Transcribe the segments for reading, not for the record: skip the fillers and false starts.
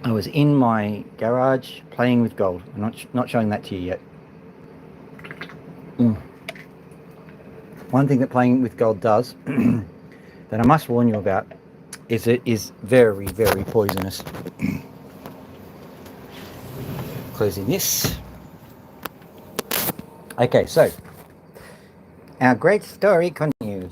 I was in my garage playing with gold. I'm not showing that to you yet. Mm. One thing that playing with gold does that I must warn you about is it is very, very poisonous. Closing this. Okay, so our great story continues.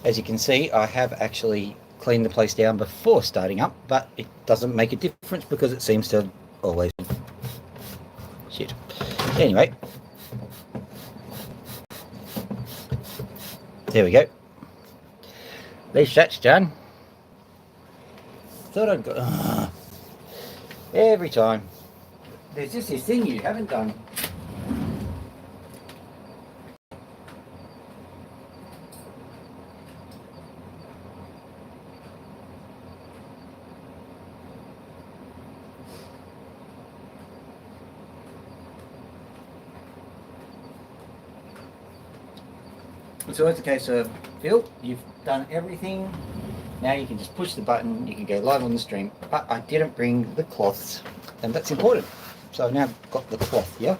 As you can see, I have actually cleaned the place down before starting up, but it doesn't make a difference because it seems to always shit. Anyway, there we go. At least that's done. Thought I'd go. Every time. There's just this thing you haven't done. It's always the case of, Phil, you've done everything. Now you can just push the button, you can go live on the stream. But I didn't bring the cloths, and that's important. So I've now got the cloth here.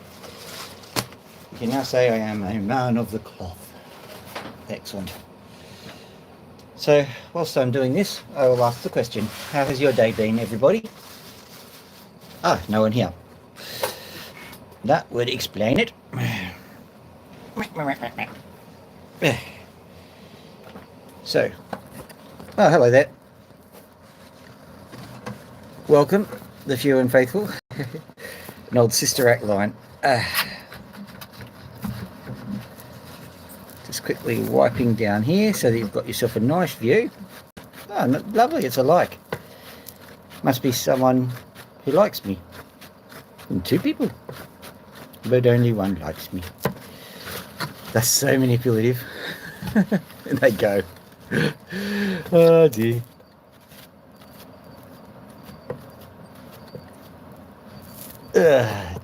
You can now say I am a man of the cloth. Excellent. So whilst I'm doing this, I will ask the question, how has your day been, everybody? Ah, no one here. That would explain it. So, oh, hello there. Welcome, the few and faithful. An old Sister Act line. Just quickly wiping down here so that you've got yourself a nice view. Oh, lovely, it's a like. Must be someone who likes me. And two people. But only one likes me. That's so manipulative. And they go. Oh dear. There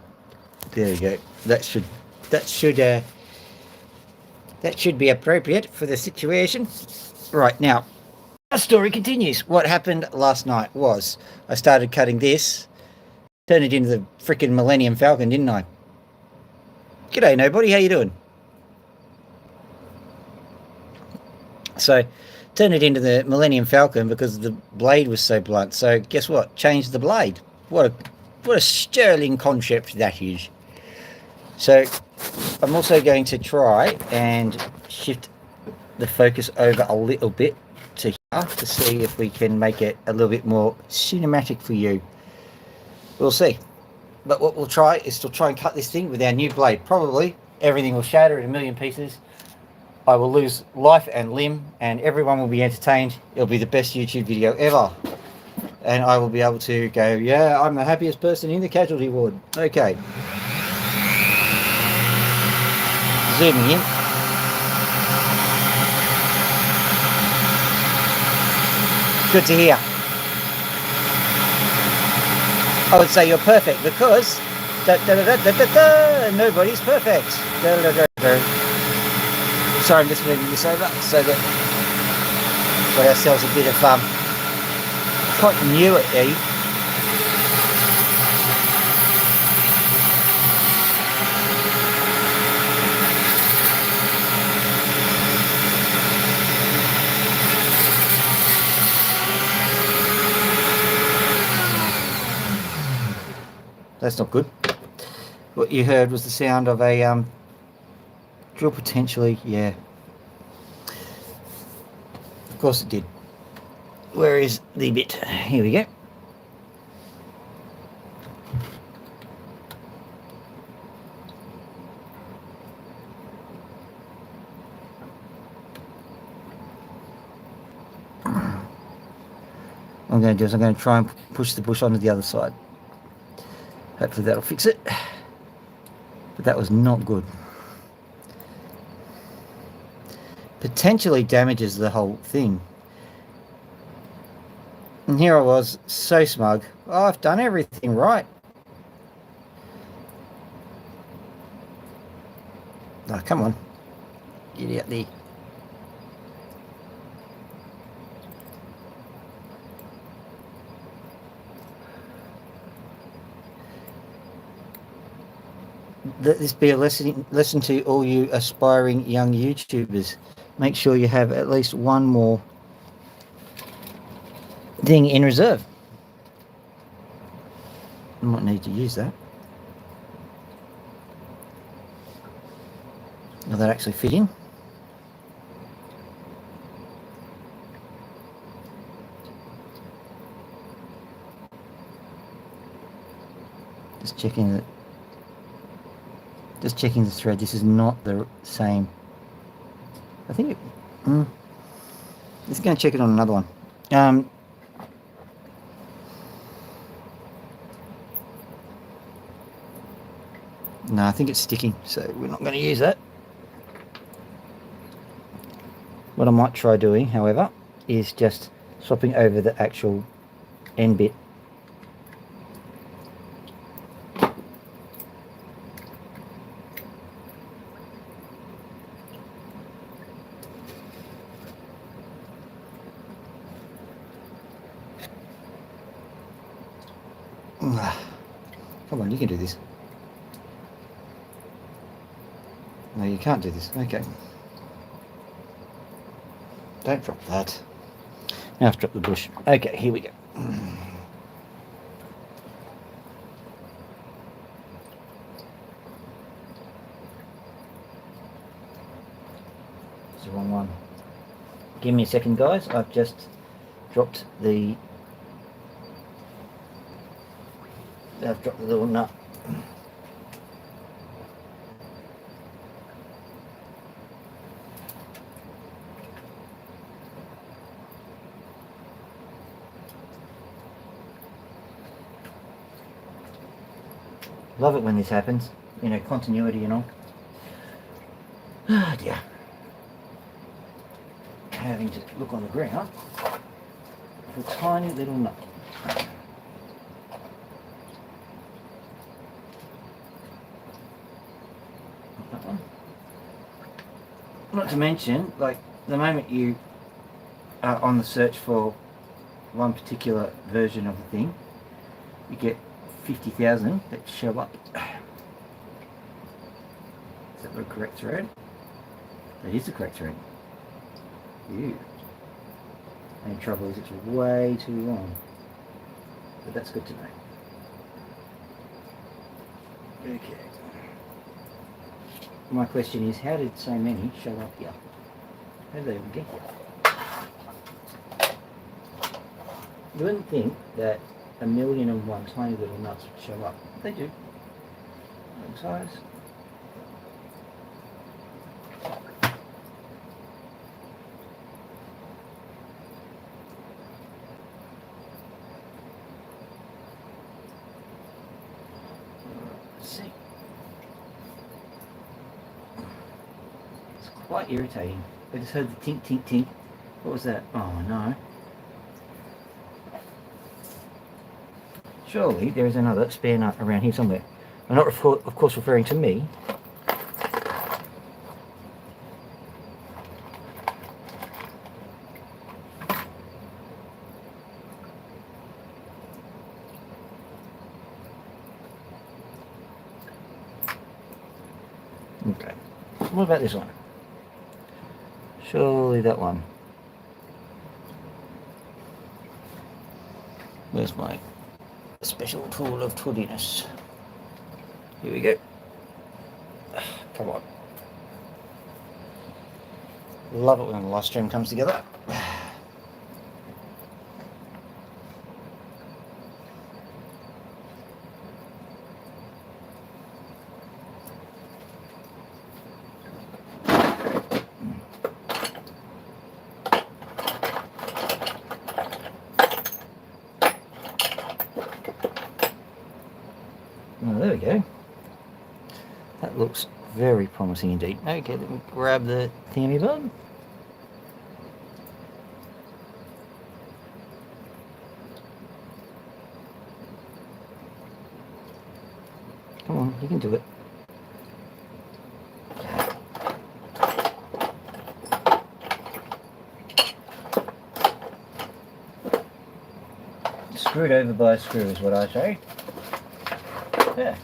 we go. That should be appropriate for the situation. Right, now, our story continues. What happened last night was I started cutting this, turned it into the freaking Millennium Falcon, didn't I? G'day, nobody. How you doing? So, turned it into the Millennium Falcon because the blade was so blunt. So, guess what? Changed the blade. What a sterling concept that is. So, I'm also going to try and shift the focus over a little bit to here to see if we can make it a little bit more cinematic for you. We'll see. But what we'll try is to try and cut this thing with our new blade. Probably everything will shatter in a million pieces. I will lose life and limb, and everyone will be entertained. It'll be the best YouTube video ever. And I will be able to go, yeah, I'm the happiest person in the casualty ward. Okay. Zooming in. Good to hear. I would say you're perfect because nobody's perfect. Sorry, I'm just moving this over so that we've got ourselves a bit of continuity. That's not good. What you heard was the sound of a drill potentially, yeah. Of course it did. Where is the bit? Here we go. What I'm going to do is I'm going to try and push the bush onto the other side. Hopefully that'll fix it. But that was not good. Potentially damages the whole thing. And here I was, so smug. Oh, I've done everything right. Oh, come on. Get out there. let this be a lesson to all you aspiring young YouTubers. Make sure you have at least one more thing in reserve. I might need to use that. Will that actually fit in? Just checking the thread. This is not the same. I think Let's go and check it on another one. No, I think it's sticking, so we're not going to use that. What I might try doing, however, is just swapping over the actual end bit. Come on, you can do this. No, you can't do this. Okay. Don't drop that. Now I've dropped the bush. Okay, here we go. It's the wrong one. Give me a second, guys. I've just dropped the little nut. Love it when this happens, you know, continuity and all. Ah, dear. Having to look on the ground for a tiny little nut. That one. Not to mention, like, the moment you are on the search for one particular version of the thing, you get 50,000 that show up. Is that the correct thread? That is the correct thread. Ew. Only trouble is it's way too long. But that's good to know. Okay. My question is, how did so many show up here? How did they even get here? You wouldn't think that 1,000,001 tiny little nuts would show up. They do. Little size. Let's see. It's quite irritating. I just heard the tink, tink, tink. What was that? Oh no. Surely there is another spare nut around here somewhere. I'm not, of course, referring to me. Okay. What about this one? Surely that one. Where's my special tool of twiddiness? Here we go. Come on. Love it when the live stream comes together. Oh, there we go. That looks very promising indeed. Okay, let me grab the thingy bud. Come on, you can do it. Screwed over by a screw is what I say. Yeah.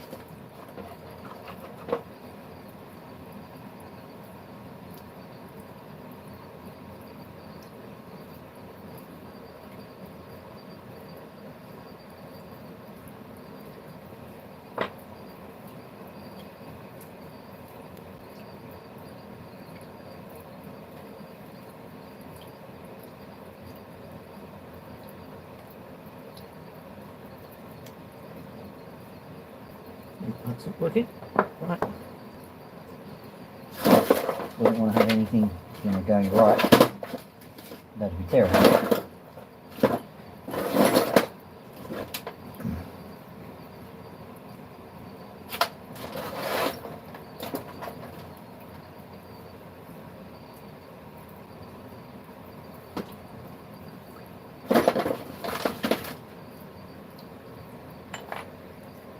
That's not working. Right. We don't want to have anything going right. That'd be terrible.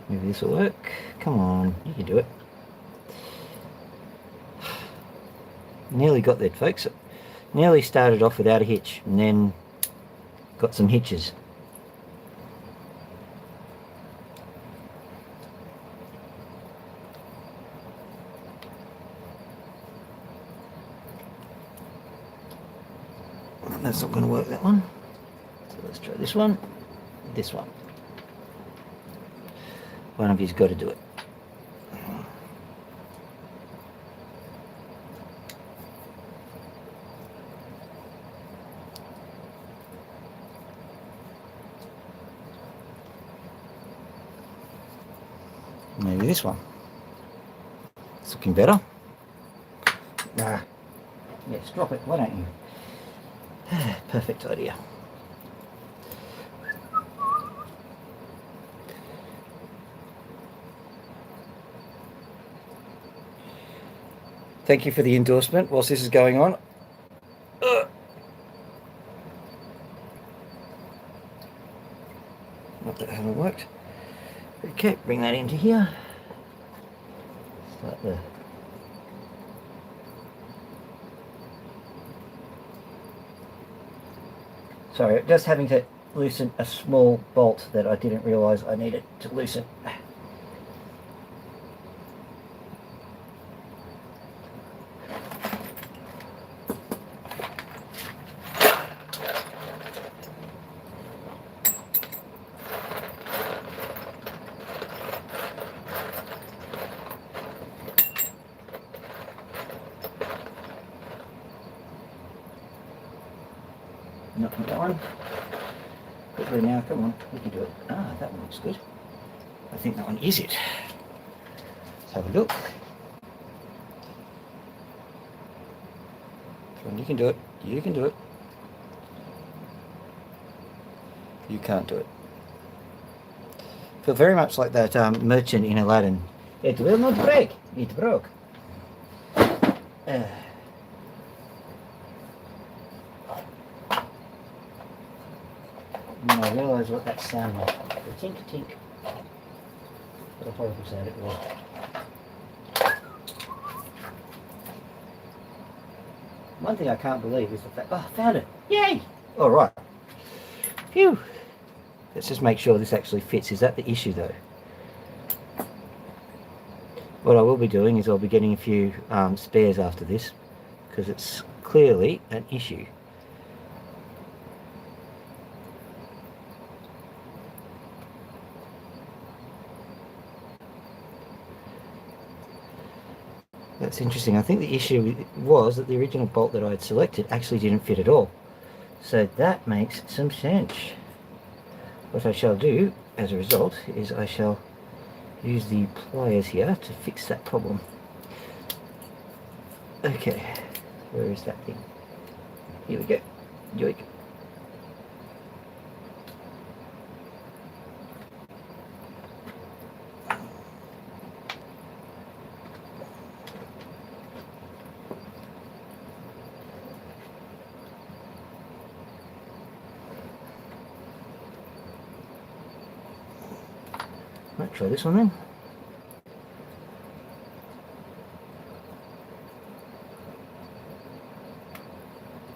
Maybe this will work. Come on, you can do it. Nearly got there, folks. Nearly started off without a hitch and then got some hitches. That's not going to work, that one. So let's try this one, this one. One of you's got to do it. Maybe this one. It's looking better. Ah, yes, drop it, why don't you? Perfect idea. Thank you for the endorsement whilst this is going on. Not that hasn't worked. Okay, bring that into here. Start there. Sorry, just having to loosen a small bolt that I didn't realise I needed to loosen. Not that one. Quickly now, come on, we can do it. Ah, that one looks good. I think that one is it. Let's have a look. Come on, you can do it. You can do it. You can't do it. Feel very much like that merchant in Aladdin. It will not break. It broke. I realise what that sound like. The tink tink. What a horrible sound it was. One thing I can't believe is the fact. Oh, I found it! Yay! Alright. Phew! Let's just make sure this actually fits. Is that the issue though? What I will be doing is I'll be getting a few spares after this, because it's clearly an issue. That's interesting. I think the issue was that the original bolt that I had selected actually didn't fit at all. So that makes some sense. What I shall do as a result is I shall use the pliers here to fix that problem. Okay, where is that thing? Here we go. Yoink. Right, try this one then.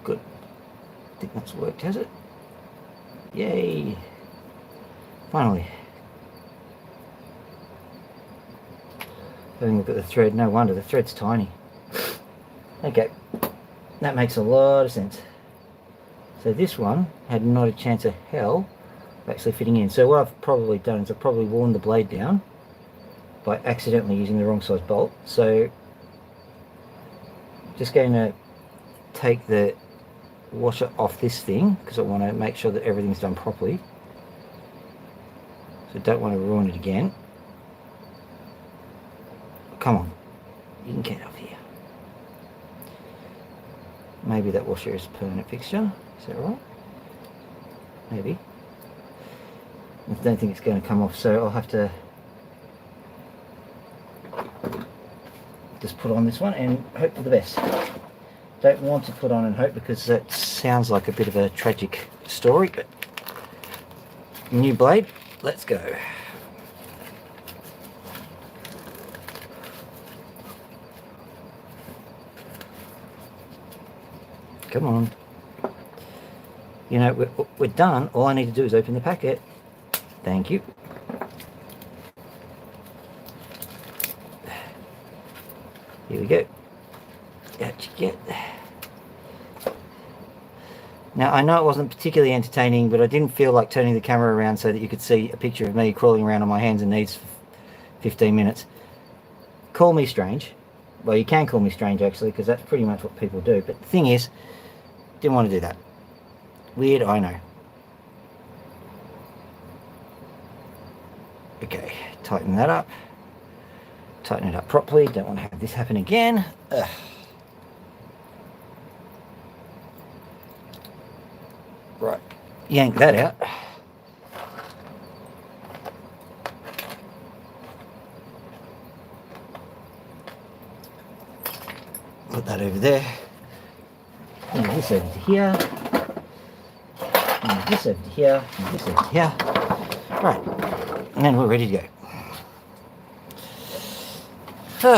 Good. I think that's worked, has it? Yay! Finally. Having a look at the thread, no wonder the thread's tiny. Okay, that makes a lot of sense. So this one had not a chance of hell actually fitting in. So what I've probably done is I've probably worn the blade down by accidentally using the wrong size bolt. So just going to take the washer off this thing because I want to make sure that everything's done properly. So don't want to ruin it again. come on. You can get up here. Maybe that washer is permanent fixture. Is that right? Maybe. I don't think it's going to come off, so I'll have to just put on this one and hope for the best. Don't want to put on and hope because that sounds like a bit of a tragic story, but new blade, let's go. Come on. You know, we're done. All I need to do is open the packet. Thank you. Here we go. How'd you get? Now, I know it wasn't particularly entertaining, but I didn't feel like turning the camera around so that you could see a picture of me crawling around on my hands and knees for 15 minutes. Call me strange. Well, you can call me strange, actually, because that's pretty much what people do. But the thing is, didn't want to do that. Weird, I know. Okay, tighten that up. Tighten it up properly. Don't want to have this happen again. Ugh. Right, yank that out. Put that over there. Move this over to here. Move this over to here. Move this over to here. Right, and then we're ready to go.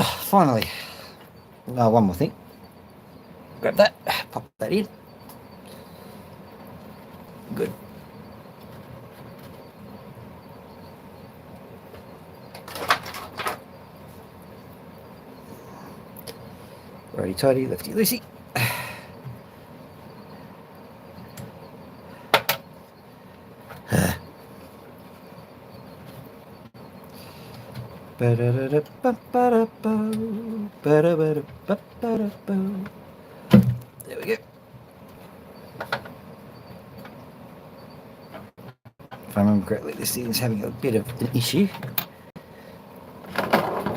Finally. Oh, one more thing. Grab that. Pop that in. Good. Righty tighty, lefty loosey. There we go. If I remember correctly, this thing is having a bit of an issue.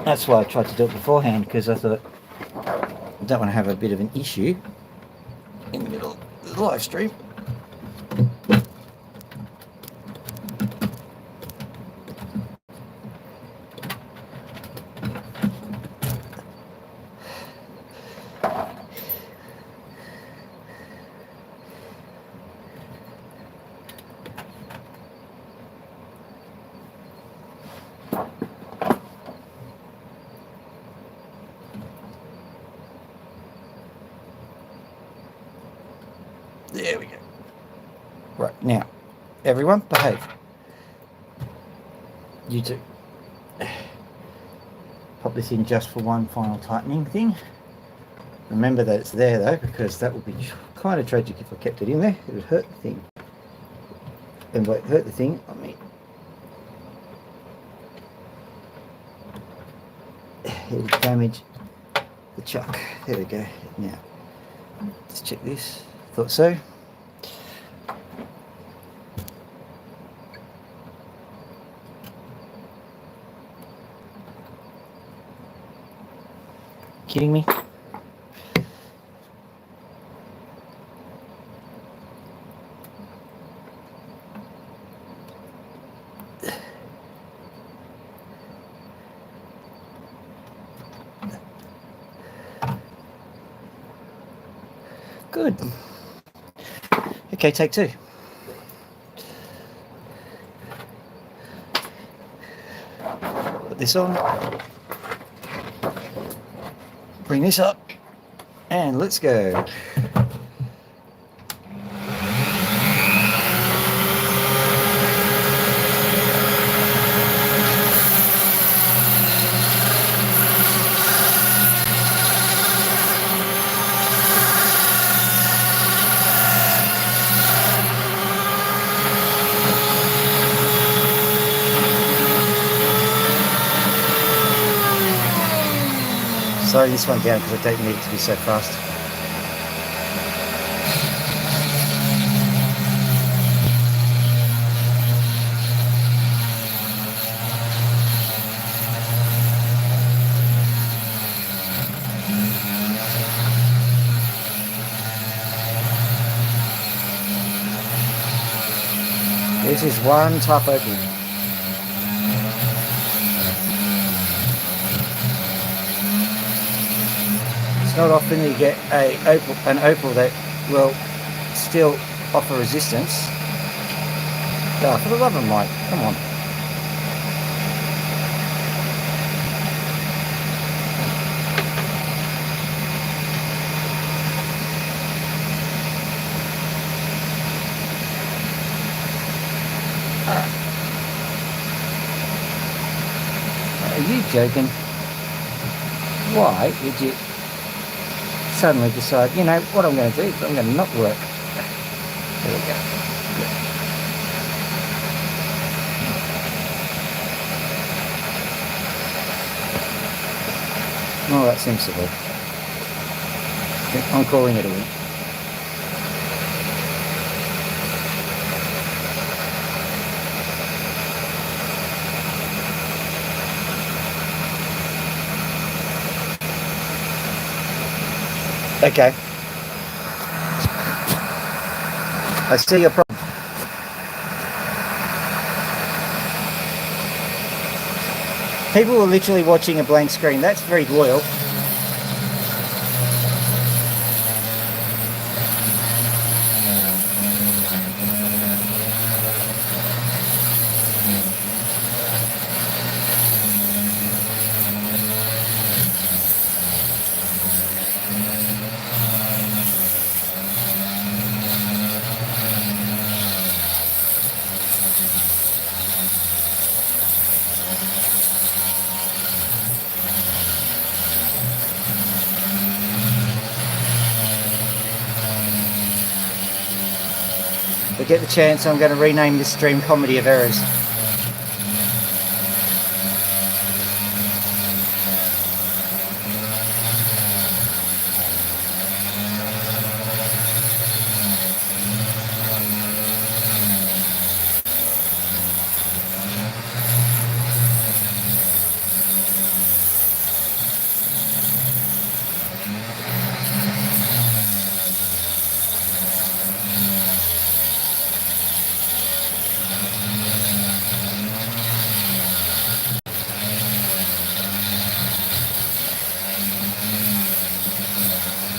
That's why I tried to do it beforehand, because I thought I don't want to have a bit of an issue in the middle of the live stream. There we go. Right, now, everyone, behave. You too. Pop this in just for one final tightening thing. Remember that it's there though, because that would be kind of tragic if I kept it in there. It would hurt the thing. And by hurt the thing, I mean it would damage the chuck. There we go. Now, let's check this. Thought so. Kidding me? Good. Okay, take two. Put this on. Bring this up. And let's go. Slow this one down because I don't need it to be so fast. This is one tough opal. It's not often that you get an opal that will still offer resistance. Oh, for the love of Mike, come on. Are you joking? Why did you suddenly decide, you know, what I'm going to do is I'm going to not work? There we go. Oh, that seems to work. I'm calling it a win. Okay. I see your problem. People are literally watching a blank screen. That's very loyal. If I get the chance, I'm going to rename this stream Comedy of Errors.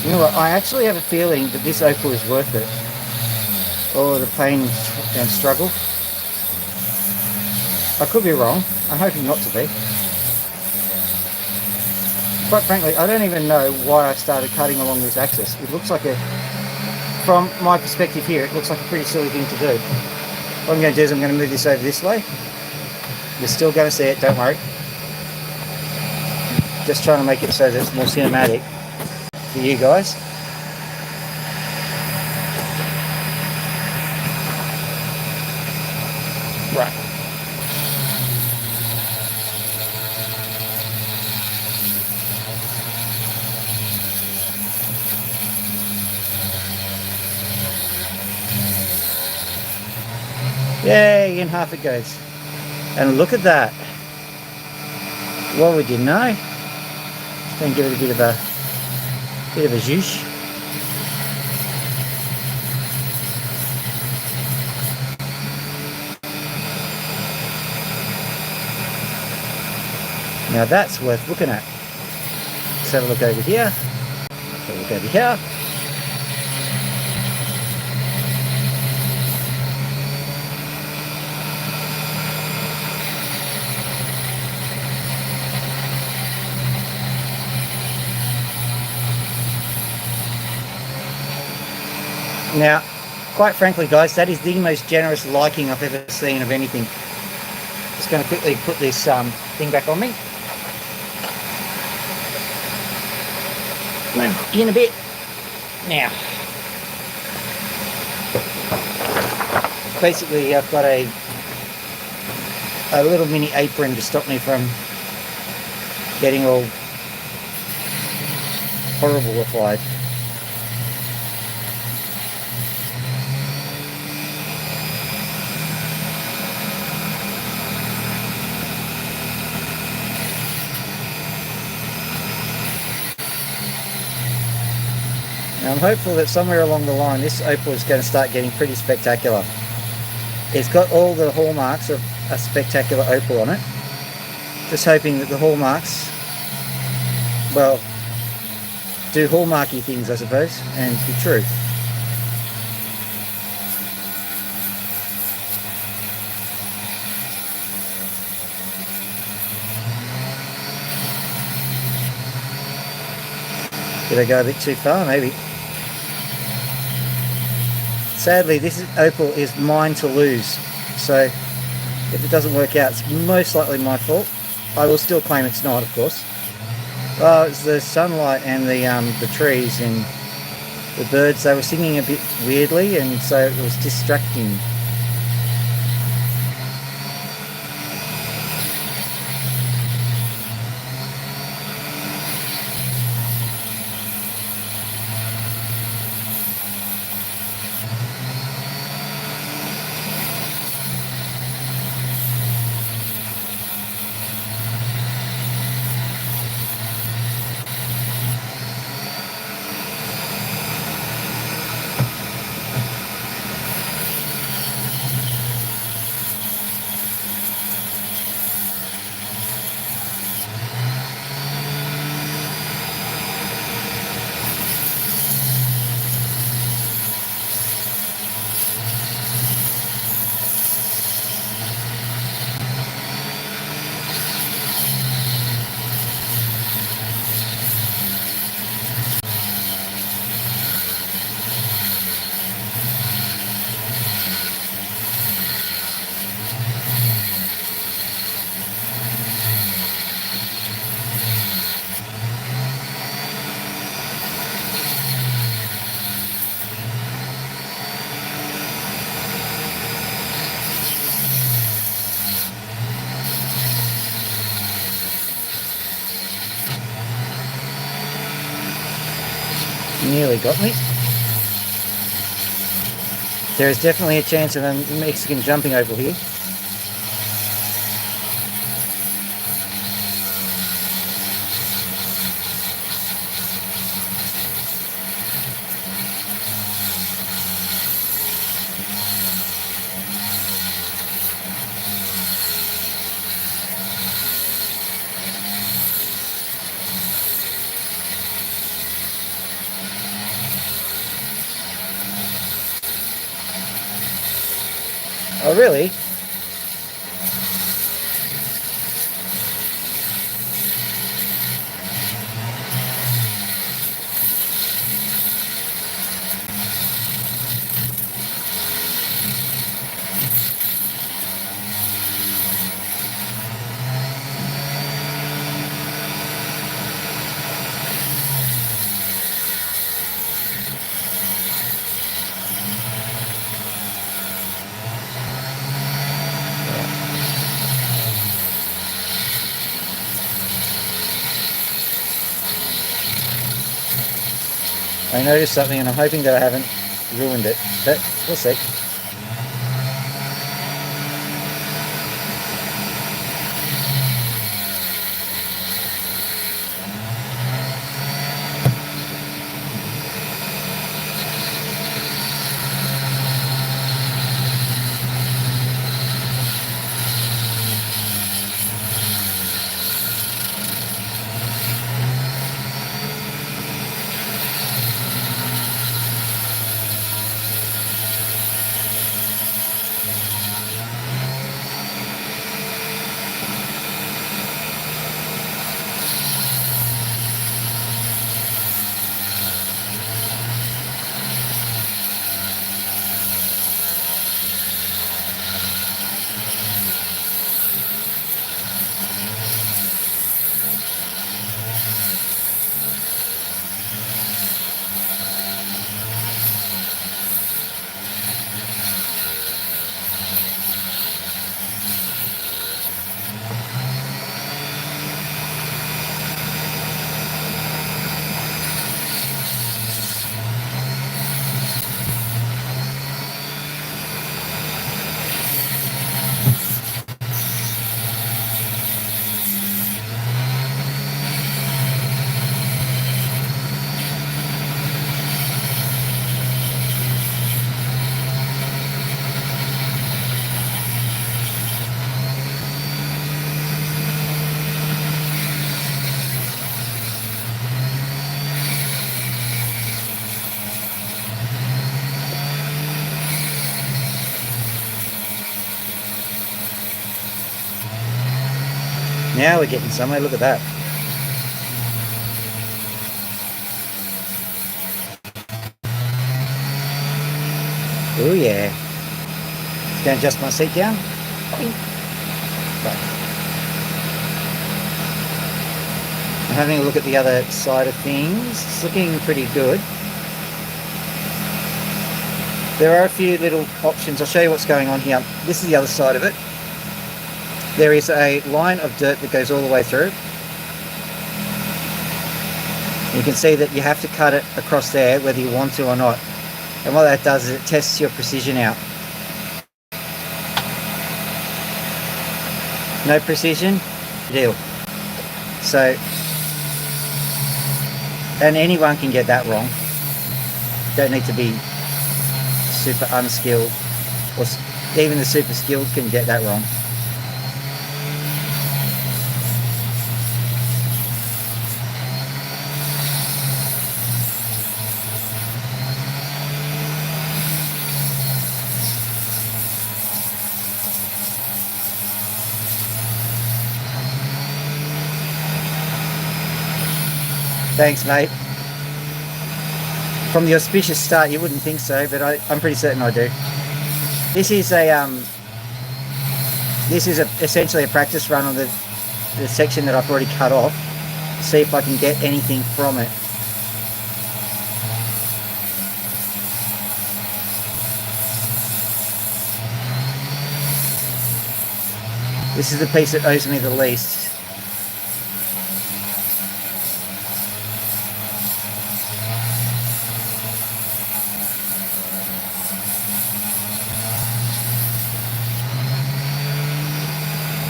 You know what, I actually have a feeling that this opal is worth it. Or the pain and struggle. I could be wrong. I'm hoping not to be. Quite frankly, I don't even know why I started cutting along this axis. It looks like from my perspective here, it looks like a pretty silly thing to do. What I'm going to do is I'm going to move this over this way. You're still going to see it, don't worry. Just trying to make it so that it's more cinematic for you guys. Right. Yay, in half it goes. And look at that. What would you know? Just going to give it a bit of a zhoosh. Now that's worth looking at. Let's have a look over here. Let's have a look over here. Now, quite frankly, guys, that is the most generous liking I've ever seen of anything. Just going to quickly put this thing back on me. In a bit. Now, basically, I've got a little mini apron to stop me from getting all horrible-ified. I'm hopeful that somewhere along the line this opal is going to start getting pretty spectacular. It's got all the hallmarks of a spectacular opal on it. Just hoping that the hallmarks, well, do hallmarky things, I suppose, and be true. Did I go a bit too far? Maybe. Sadly, this opal is mine to lose. So if it doesn't work out, it's most likely my fault. I will still claim it's not, of course. Well, it's the sunlight and the trees and the birds. They were singing a bit weirdly, and so it was distracting. Nearly got me. There is definitely a chance of a Mexican jumping opal here. Oh, really? I noticed something and I'm hoping that I haven't ruined it, but we'll see. Now we're getting somewhere. Look at that. Oh yeah. Just going to adjust my seat down. I'm having a look at the other side of things. It's looking pretty good. There are a few little options. I'll show you what's going on here. This is the other side of it. There is a line of dirt that goes all the way through. You can see that you have to cut it across there whether you want to or not. And what that does is it tests your precision out. No precision, deal. So, and anyone can get that wrong. Don't need to be super unskilled, or even the super skilled can get that wrong. Thanks, mate. From the auspicious start, you wouldn't think so, but I'm pretty certain I do. This is essentially a practice run on the section that I've already cut off. See if I can get anything from it. This is the piece that owes me the least.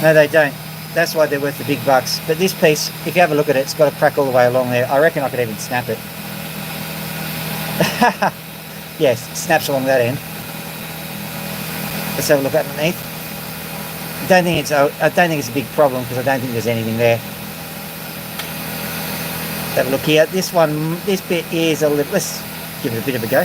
No, they don't. That's why they're worth the big bucks. But this piece, if you have a look at it, it's got a crack all the way along there. I reckon I could even snap it. Yes, it snaps along that end. Let's have a look underneath. I don't think it's a big problem because I don't think there's anything there. Have a look here. This bit is a little. Let's give it a bit of a go.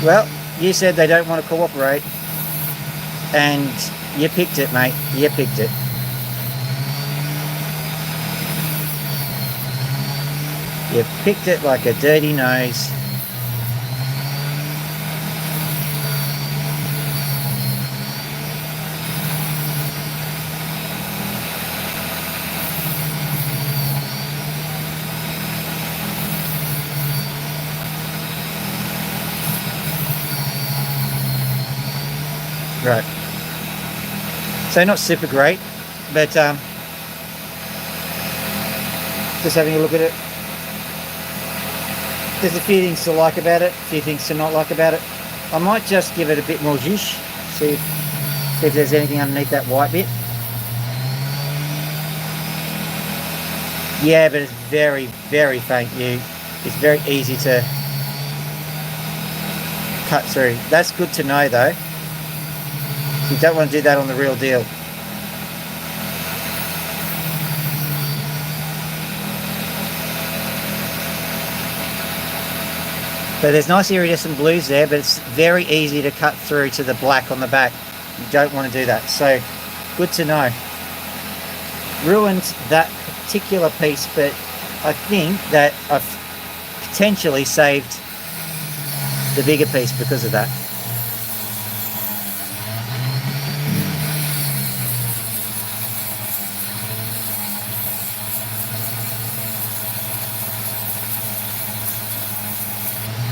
Well, you said they don't want to cooperate, and you picked it, mate. You picked it. You picked it like a dirty nose. Right. So not super great, but just having a look at it. There's a few things to like about it, a few things to not like about it. I might just give it a bit more zhuzh, see if there's anything underneath that white bit. Yeah, but it's very, very faint hue. It's very easy to cut through. That's good to know though. You don't want to do that on the real deal. So there's nice iridescent blues there, but it's very easy to cut through to the black on the back. You don't want to do that. So good to know. Ruined that particular piece, but I think that I've potentially saved the bigger piece because of that.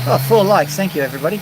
Oh, 4 likes. Thank you, everybody.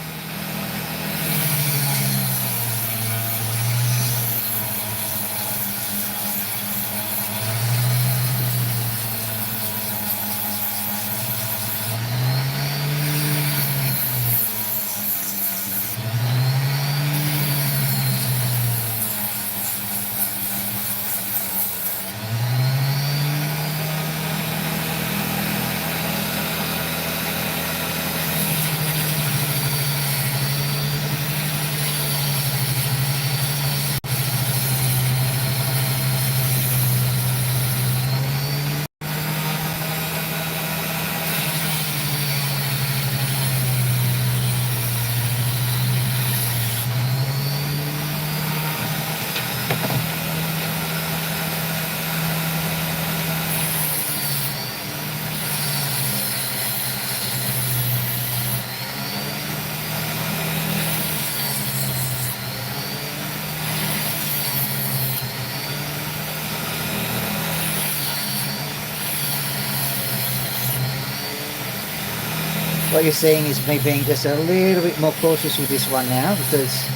what you're seeing is me being just a little bit more cautious with this one now, because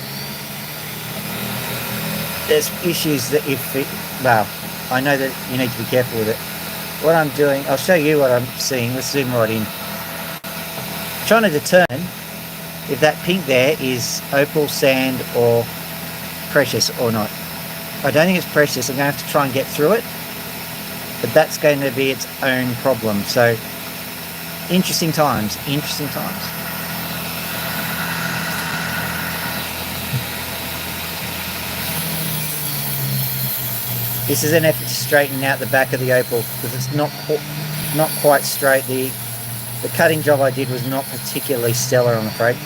there's issues that well, I know that you need to be careful with it. What I'm doing, I'll show you what I'm seeing. Let's zoom right in. Trying to determine if that pink there is opal, sand, or precious or not. I don't think it's precious. I'm going to have to try and get through it, but that's going to be its own problem. So interesting times, interesting times. This is an effort to straighten out the back of the opal, because it's not quite straight. The cutting job I did was not particularly stellar, I'm afraid.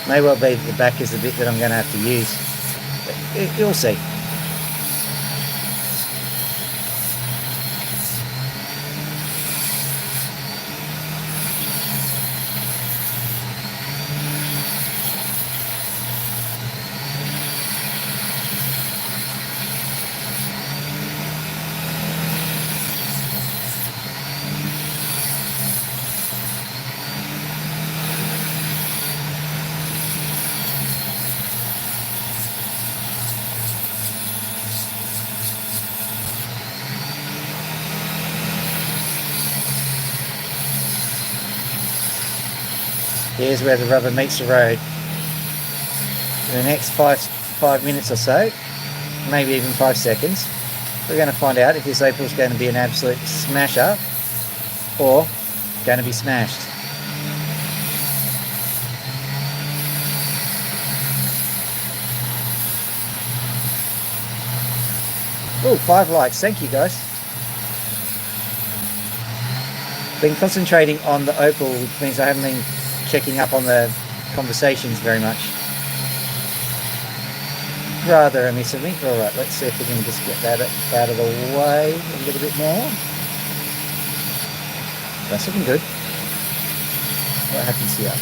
May well be that the back is the bit that I'm going to have to use. But you'll see. Here's where the rubber meets the road. In the next five minutes or so, maybe even 5 seconds, we're going to find out if this opal is going to be an absolute smasher or going to be smashed. Oh, 5 likes. Thank you, guys. Been concentrating on the opal, which means I haven't been checking up on the conversations very much. Rather amiss of me. Alright, let's see if we can just get that out of the way a little bit more. That's looking good. What happens here?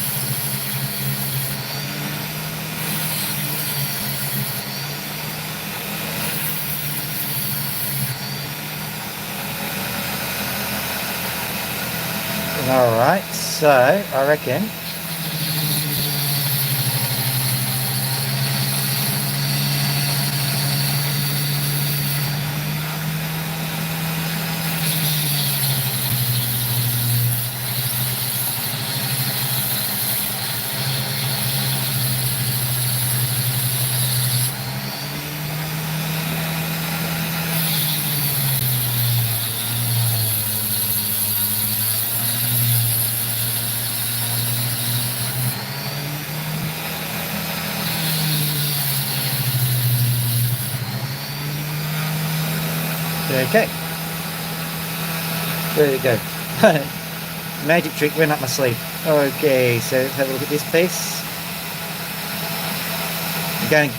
Alright, so I reckon okay. There we go. Magic trick went up my sleeve. Okay, so let's have a look at this piece. I'm going to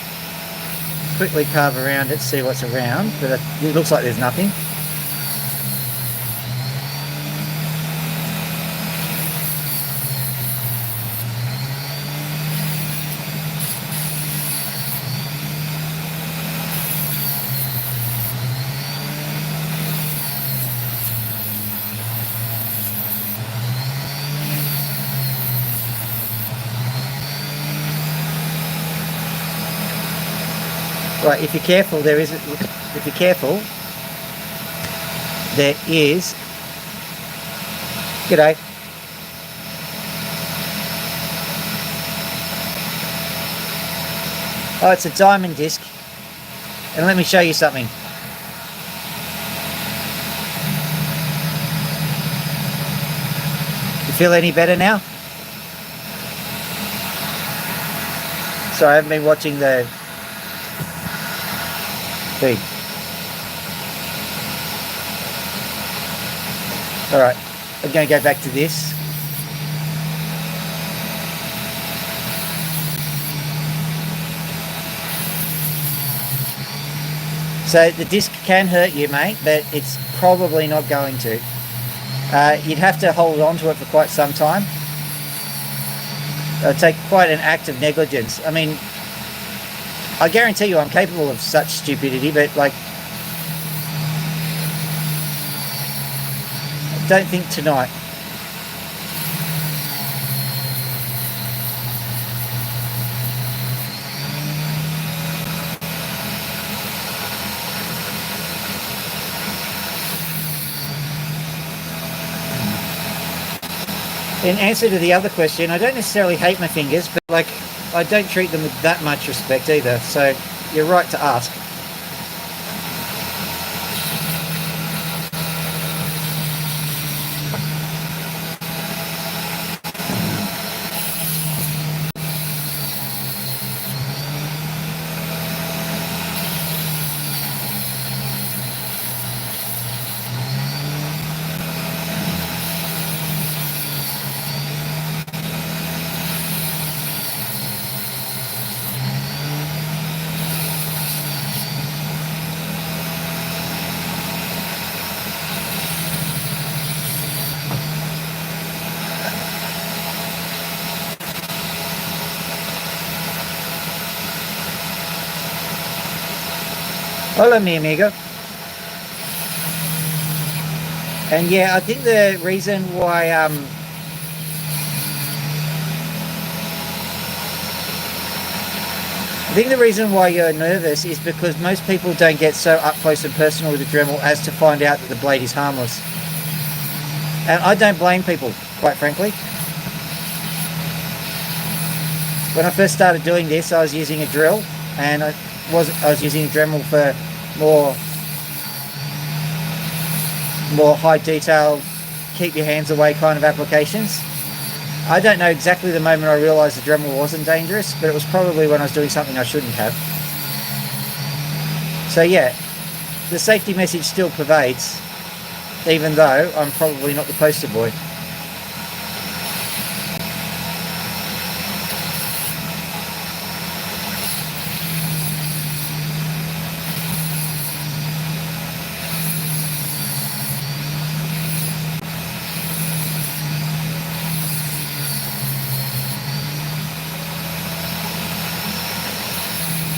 quickly carve around it, see what's around, but it looks like there's nothing. Right, if you're careful, there is g'day. Oh, it's a diamond disc. And let me show you something. You feel any better now? Sorry, I haven't been watching the feed. Alright, I'm going to go back to this. So the disc can hurt you, mate, but it's probably not going to. You'd have to hold on to it for quite some time. It'll take quite an act of negligence. I mean, I guarantee you I'm capable of such stupidity, but like, I don't think tonight. In answer to the other question, I don't necessarily hate my fingers, but like, I don't treat them with that much respect either, so you're right to ask. Hola, mi amigo. And yeah, I think the reason why you're nervous is because most people don't get so up close and personal with the Dremel as to find out that the blade is harmless. And I don't blame people, quite frankly. When I first started doing this, I was using a drill, and I was using a Dremel for more high detail, keep your hands away kind of applications. I don't know exactly the moment I realised the Dremel wasn't dangerous, but it was probably when I was doing something I shouldn't have. So yeah, the safety message still pervades, even though I'm probably not the poster boy.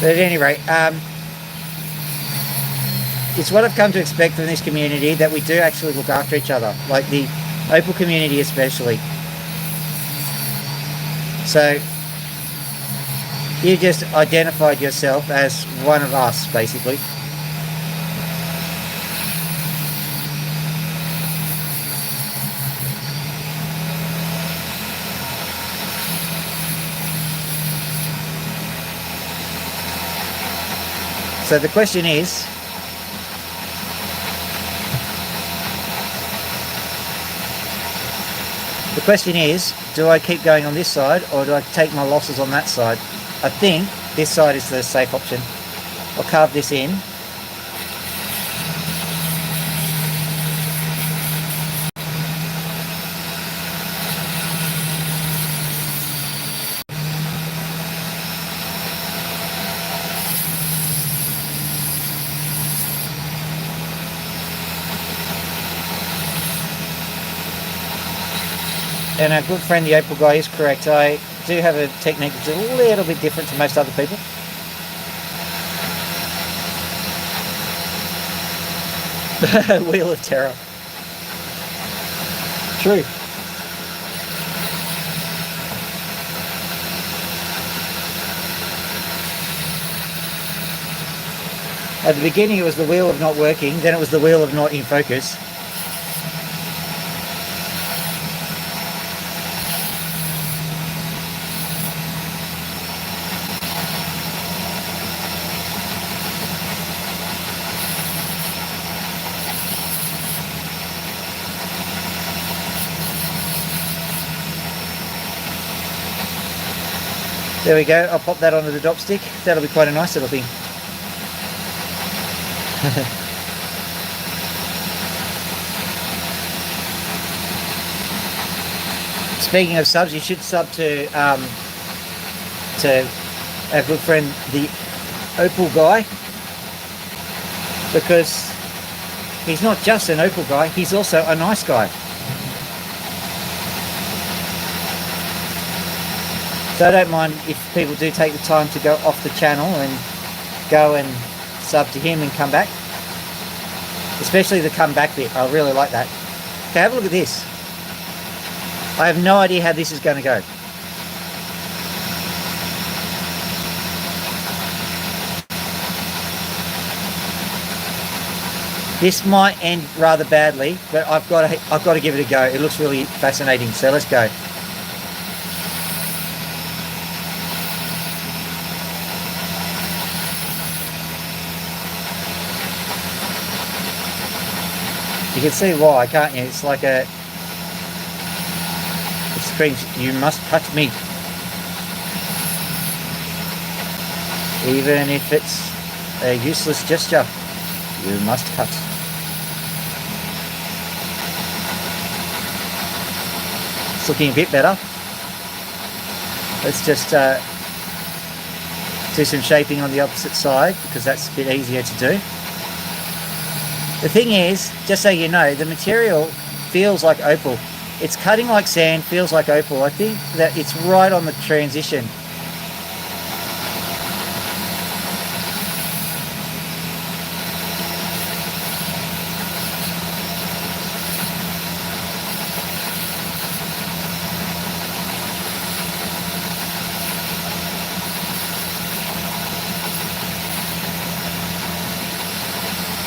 But at any rate, it's what I've come to expect from this community, that we do actually look after each other, like the opal community especially. So you just identified yourself as one of us, basically. So the question is, do I keep going on this side, or do I take my losses on that side? I think this side is the safe option. I'll carve this in. And our good friend the opal guy is correct. I do have a technique that's a little bit different to most other people. Wheel of Terror. True. At the beginning it was the wheel of not working, then it was the wheel of not in focus. There we go, I'll pop that onto the dropstick. That'll be quite a nice little thing. Speaking of subs, you should sub to our good friend the opal guy, because he's not just an opal guy, he's also a nice guy. So I don't mind if people do take the time to go off the channel and go and sub to him and come back. Especially the come back bit. I really like that. Okay, have a look at this. I have no idea how this is going to go. This might end rather badly, but I've got to give it a go. It looks really fascinating, so let's go. You can see why, can't you? It's like it screams, "You must cut me." Even if it's a useless gesture, you must cut. It's looking a bit better. Let's just do some shaping on the opposite side, because that's a bit easier to do. The thing is, just so you know, the material feels like opal. It's cutting like sand, feels like opal. I think that it's right on the transition.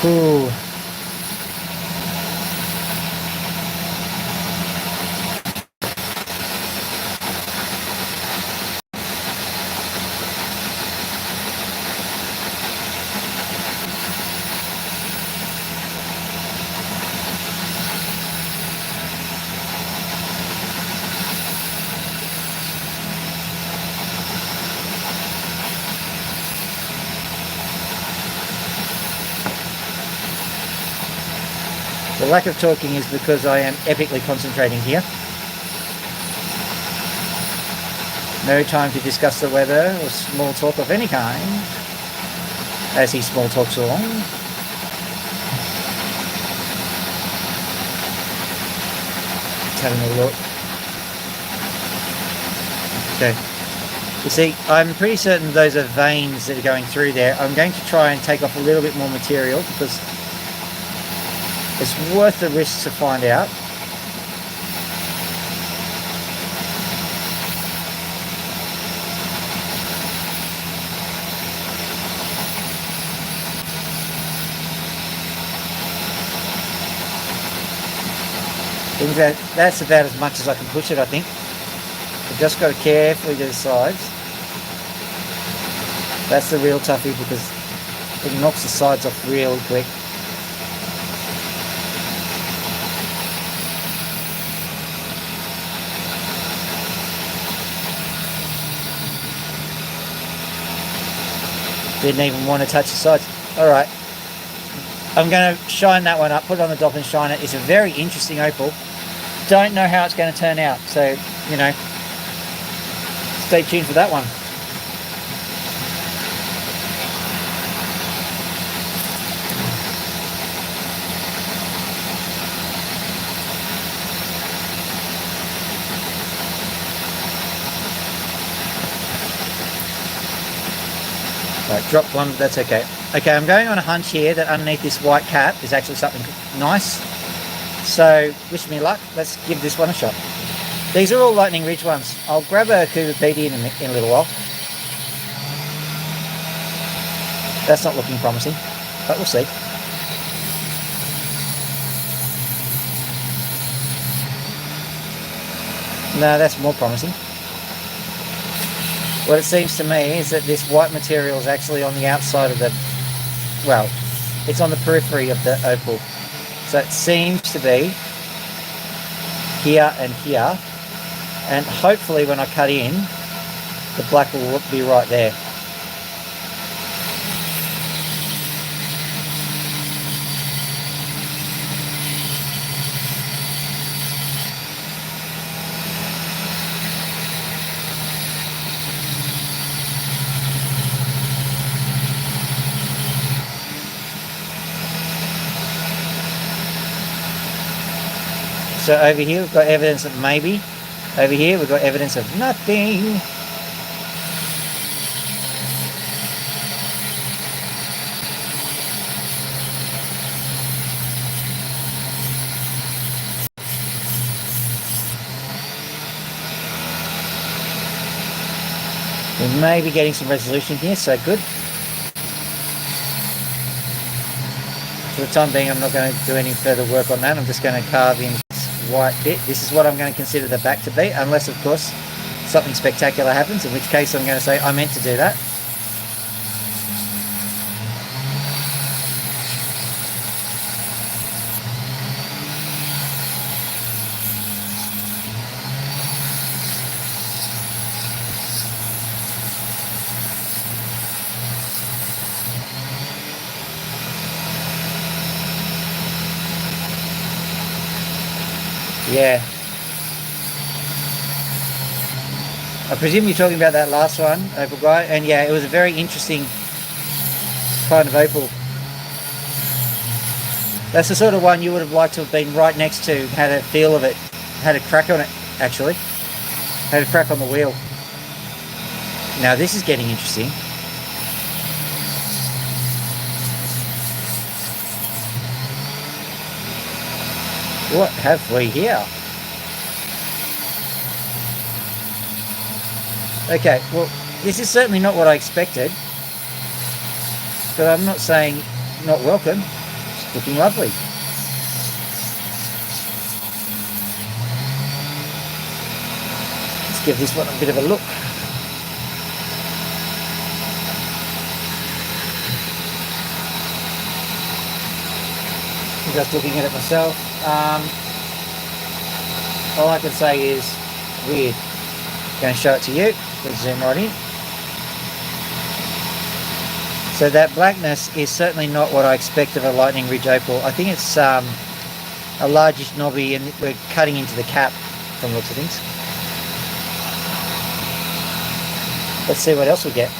Ooh. The lack of talking is because I am epically concentrating here. No time to discuss the weather or small talk of any kind, as he small talks along. Just having a look. Okay. You see, I'm pretty certain those are veins that are going through there. I'm going to try and take off a little bit more material because it's worth the risk to find out. I think that's about as much as I can push it, I think. I've just got to carefully do the sides. That's the real toughie because it knocks the sides off really quick. Didn't even want to touch the sides. Alright. I'm going to shine that one up, put it on the top and shine it. It's a very interesting opal. Don't know how it's going to turn out. So, you know, stay tuned for that one. Right, drop one, that's okay. Okay, I'm going on a hunch here that underneath this white cap is actually something nice. So, wish me luck. Let's give this one a shot. These are all lightning ridge ones. I'll grab a Cuba beady in a little while. That's not looking promising, but we'll see. No, that's more promising. What it seems to me is that this white material is actually on the outside of the, well, it's on the periphery of the opal. So it seems to be here and here, and hopefully when I cut in, the black will be right there. So over here we've got evidence of maybe. Over here we've got evidence of nothing. We may be getting some resolution here, so good. For the time being, I'm not going to do any further work on that. I'm just going to carve in this white bit. This is what I'm going to consider the back to be, unless, of course, something spectacular happens, in which case I'm going to say I meant to do that. Yeah. I presume you're talking about that last one, opal guy, and yeah, it was a very interesting kind of opal. That's the sort of one you would have liked to have been right next to, had a feel of it, had a crack on it, actually. Had a crack on the wheel. Now this is getting interesting. What have we here? Okay, well, this is certainly not what I expected. But I'm not saying not welcome. It's looking lovely. Let's give this one a bit of a look. I'm just looking at it myself. All I can say is weird. Going to show it to you. Let's zoom right in. So that blackness is certainly not what I expect of a lightning ridge opal. I think it's a largish knobby, and we're cutting into the cap from the looks of things. Let's see what else we get.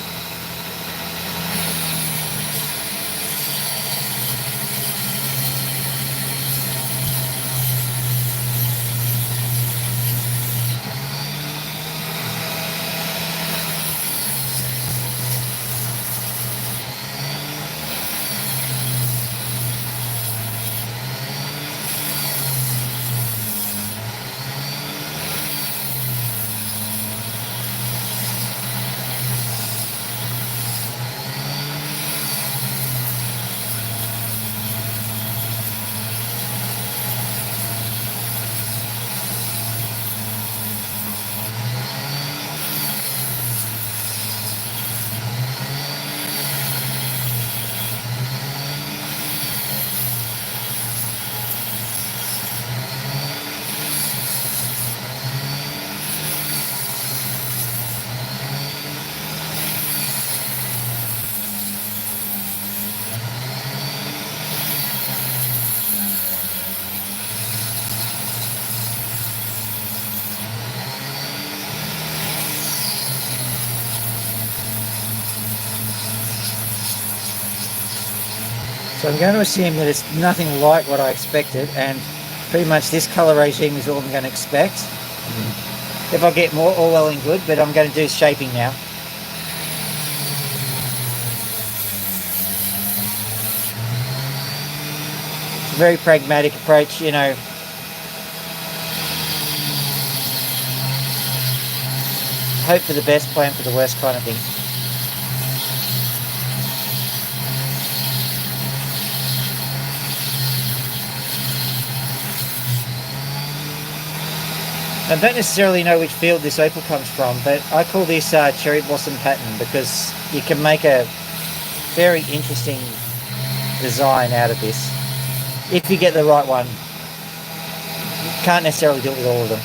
So I'm going to assume that it's nothing like what I expected, and pretty much this colour regime is all I'm going to expect. If I get more, all well and good, but I'm going to do shaping now. It's a very pragmatic approach, you know. Hope for the best, plan for the worst kind of thing. I don't necessarily know which field this opal comes from, but I call this cherry blossom pattern because you can make a very interesting design out of this if you get the right one. You can't necessarily do it with all of them.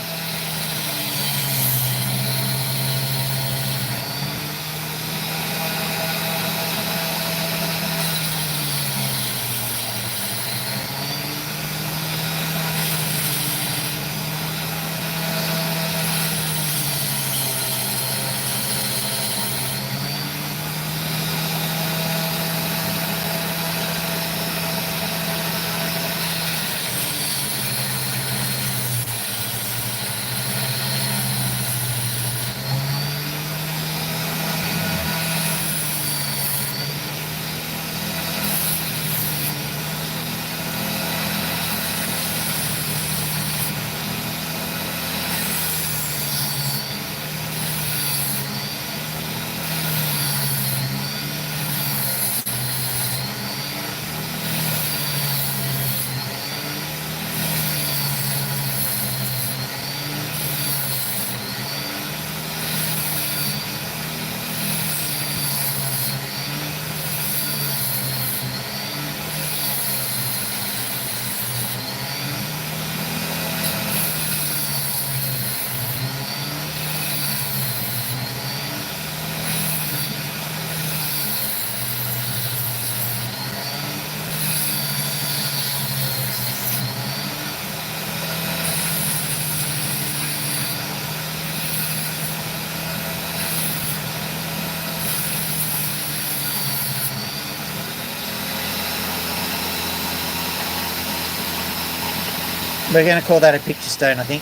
We're going to call that a picture stone, I think.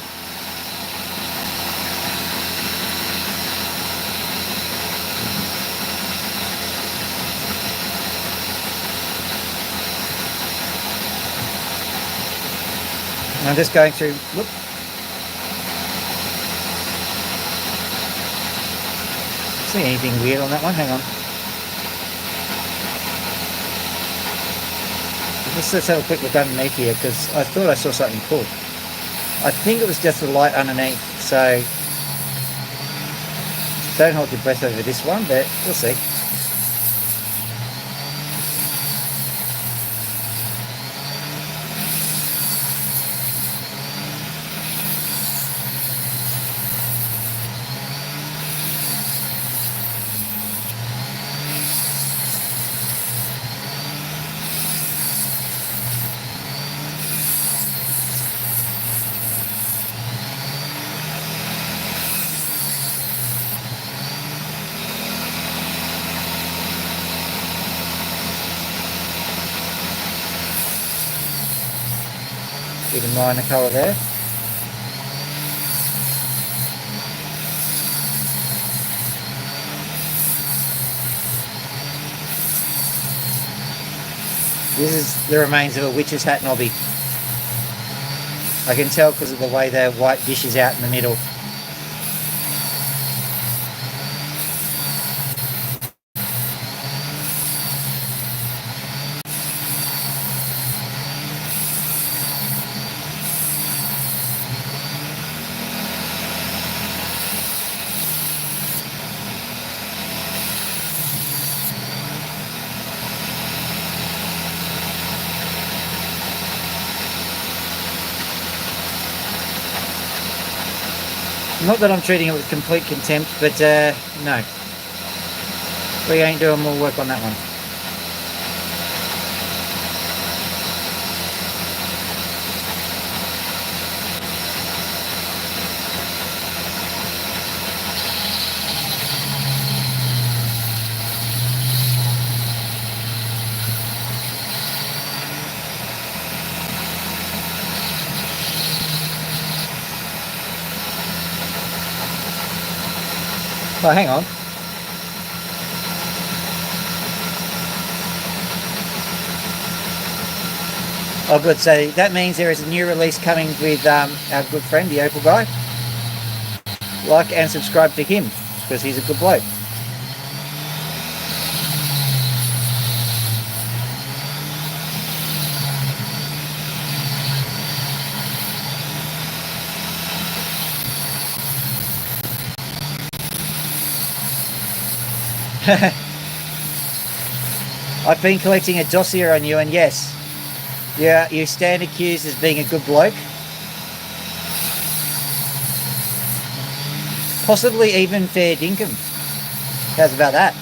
And I'm just going through, whoop. See anything weird on that one? Hang on. Let's have a quick look underneath here, because I thought I saw something cool. I think it was just the light underneath, so don't hold your breath over this one, but we'll see. Keep in mind the colour there. This is the remains of a witch's hat knobby. I can tell because of the way the white dish is out in the middle. Not that I'm treating it with complete contempt, but no. We ain't doing more work on that one. Oh, hang on. Oh, good. So that means there is a new release coming with our good friend, the Opal guy. Like and subscribe to him, because he's a good bloke. I've been collecting a dossier on you, and yes, you stand accused as being a good bloke. Possibly even fair dinkum. How's about that?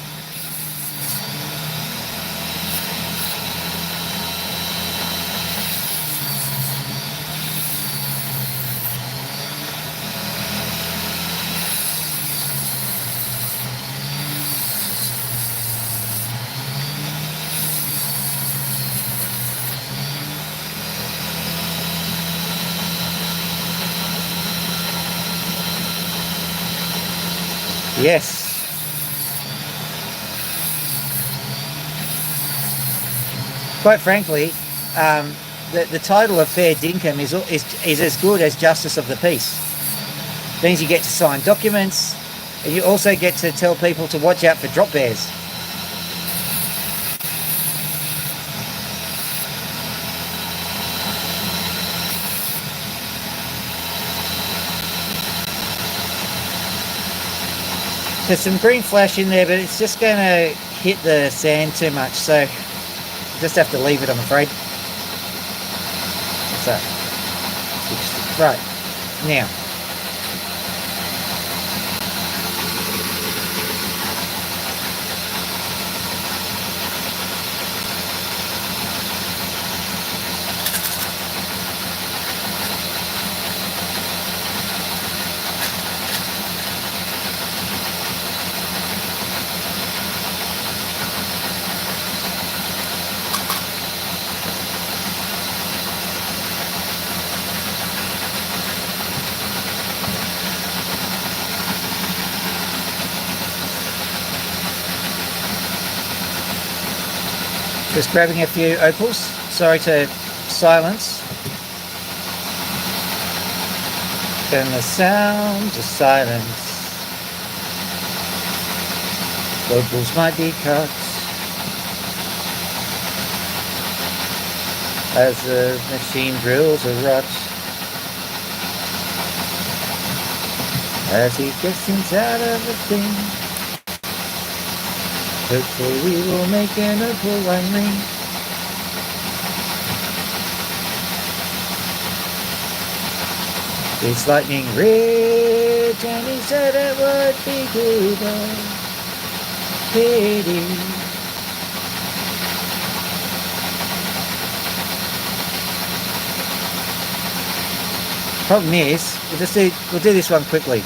Yes. Quite frankly, the title of fair dinkum is as good as justice of the peace. It means you get to sign documents, and you also get to tell people to watch out for drop bears. There's some green flash in there, but it's just going to hit the sand too much, so you just have to leave it, I'm afraid. What's that? Right, now. Just grabbing a few opals. Sorry to silence. And the sounds of silence. Opals might be cut as the machine drills a rut. As he gets things out of the thing, hopefully we will make an opal line ring. It's lightning rich, and he said it would be good. Pity. Problem is, we'll do this one quickly.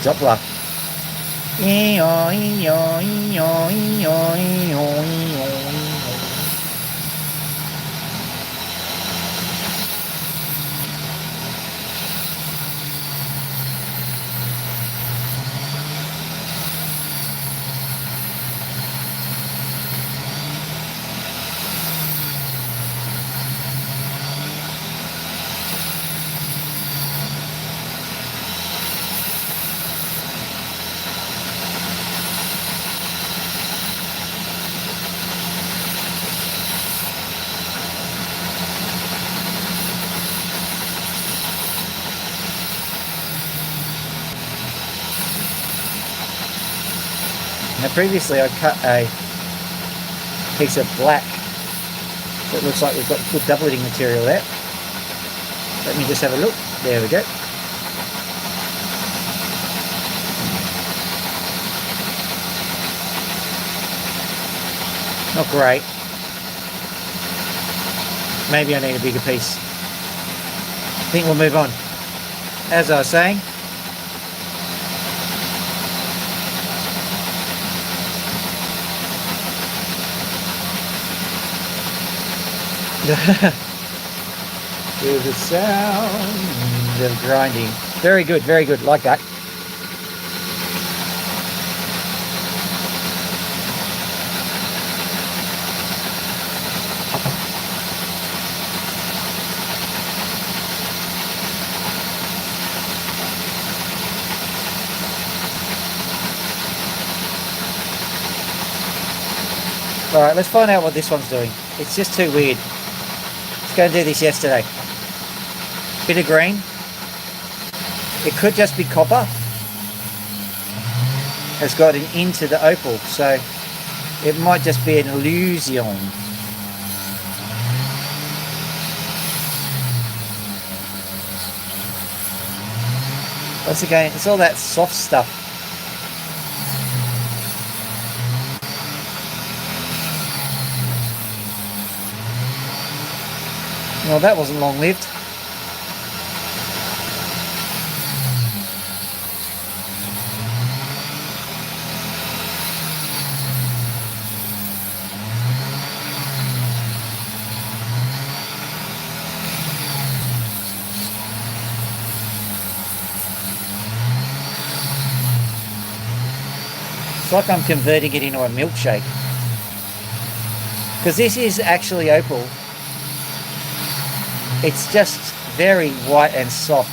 Doppler. Now previously I cut a piece of black, so it looks like we've got good doubleting material there. Let me just have a look. There we go. Not great. Maybe I need a bigger piece. I think we'll move on. As I was saying, to the sound of grinding. Very good, like that. Alright, let's find out what this one's doing. It's just too weird. Going to do this yesterday. Bit of green. It could just be copper. Has gotten into the opal, so it might just be an illusion. Once again, it's all that soft stuff. Well, that wasn't long-lived. It's like I'm converting it into a milkshake. Because this is actually opal. It's just very white and soft.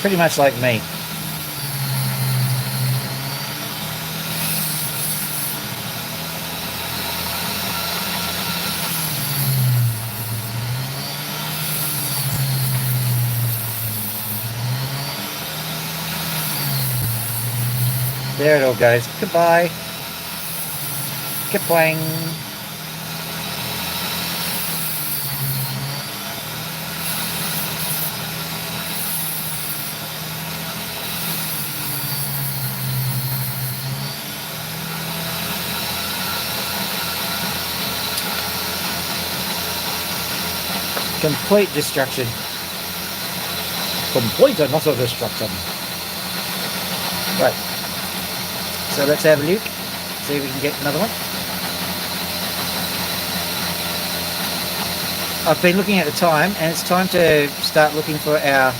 Pretty much like me. There it all goes. Goodbye. Kaplang. Complete destruction. Complete and utter destruction. Right. So let's have a look. See if we can get another one. I've been looking at the time, and it's time to start looking for our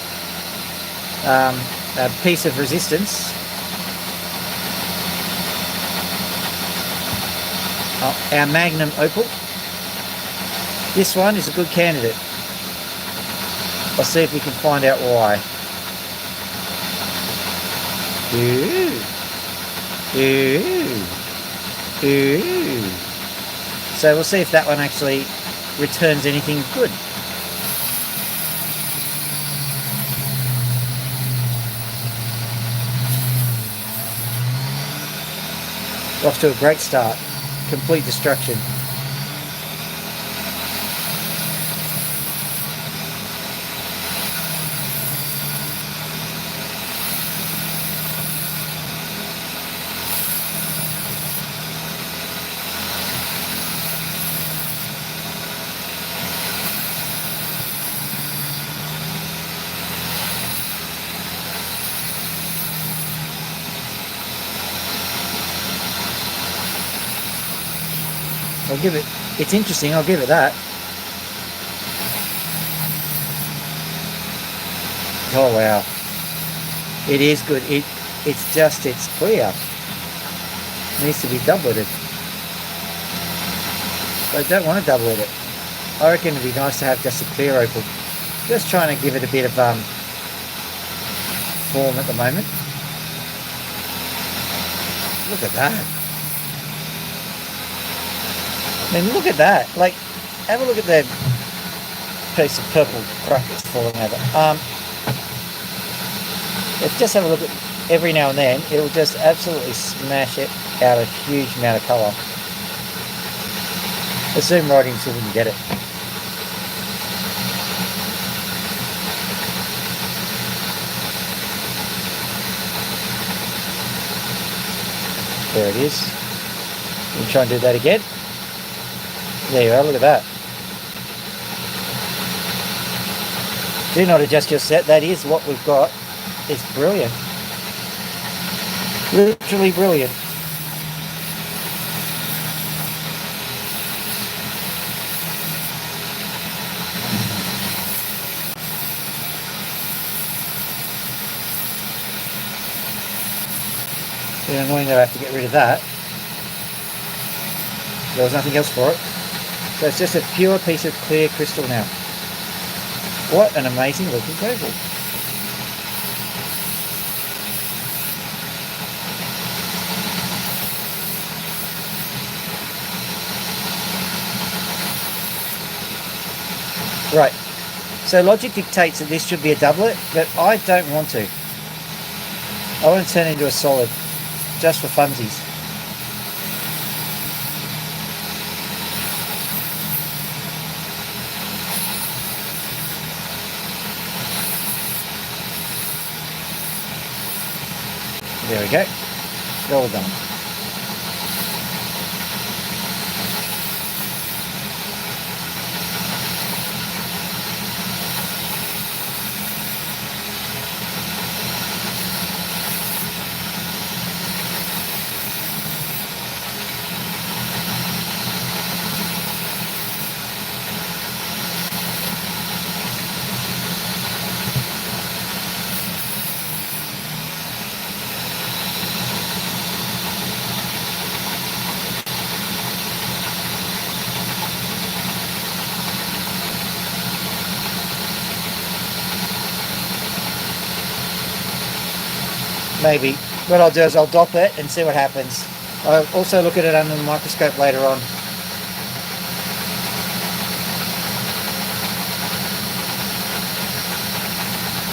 piece of resistance. Our magnum opal. This one is a good candidate. I'll see if we can find out why. Ooh. Ooh. Ooh. So we'll see if that one actually returns anything good. We're off to a great start. Complete destruction. I'll give it, it's interesting, I'll give it that. Oh wow. It is good. It's clear. It needs to be doubleted. But I don't want to doublet it. I reckon it'd be nice to have just a clear opal. Just trying to give it a bit of form at the moment. Look at that. I mean, look at that. Like, have a look at the piece of purple crap that's falling over. Let's just have a look at every now and then. It'll just absolutely smash it out a huge amount of colour. Let's zoom right in so we can get it. There it is. We'll try and do that again. There you are, look at that. Do not adjust your set, that is what we've got. It's brilliant. Literally brilliant. It's annoying that I have to get rid of that. There was nothing else for it. So it's just a pure piece of clear crystal now. What an amazing looking opal. Right, so logic dictates that this should be a doublet, but I don't want to. I want to turn it into a solid, just for funsies. There we go. All done. Maybe. What I'll do is I'll dop it and see what happens. I'll also look at it under the microscope later on.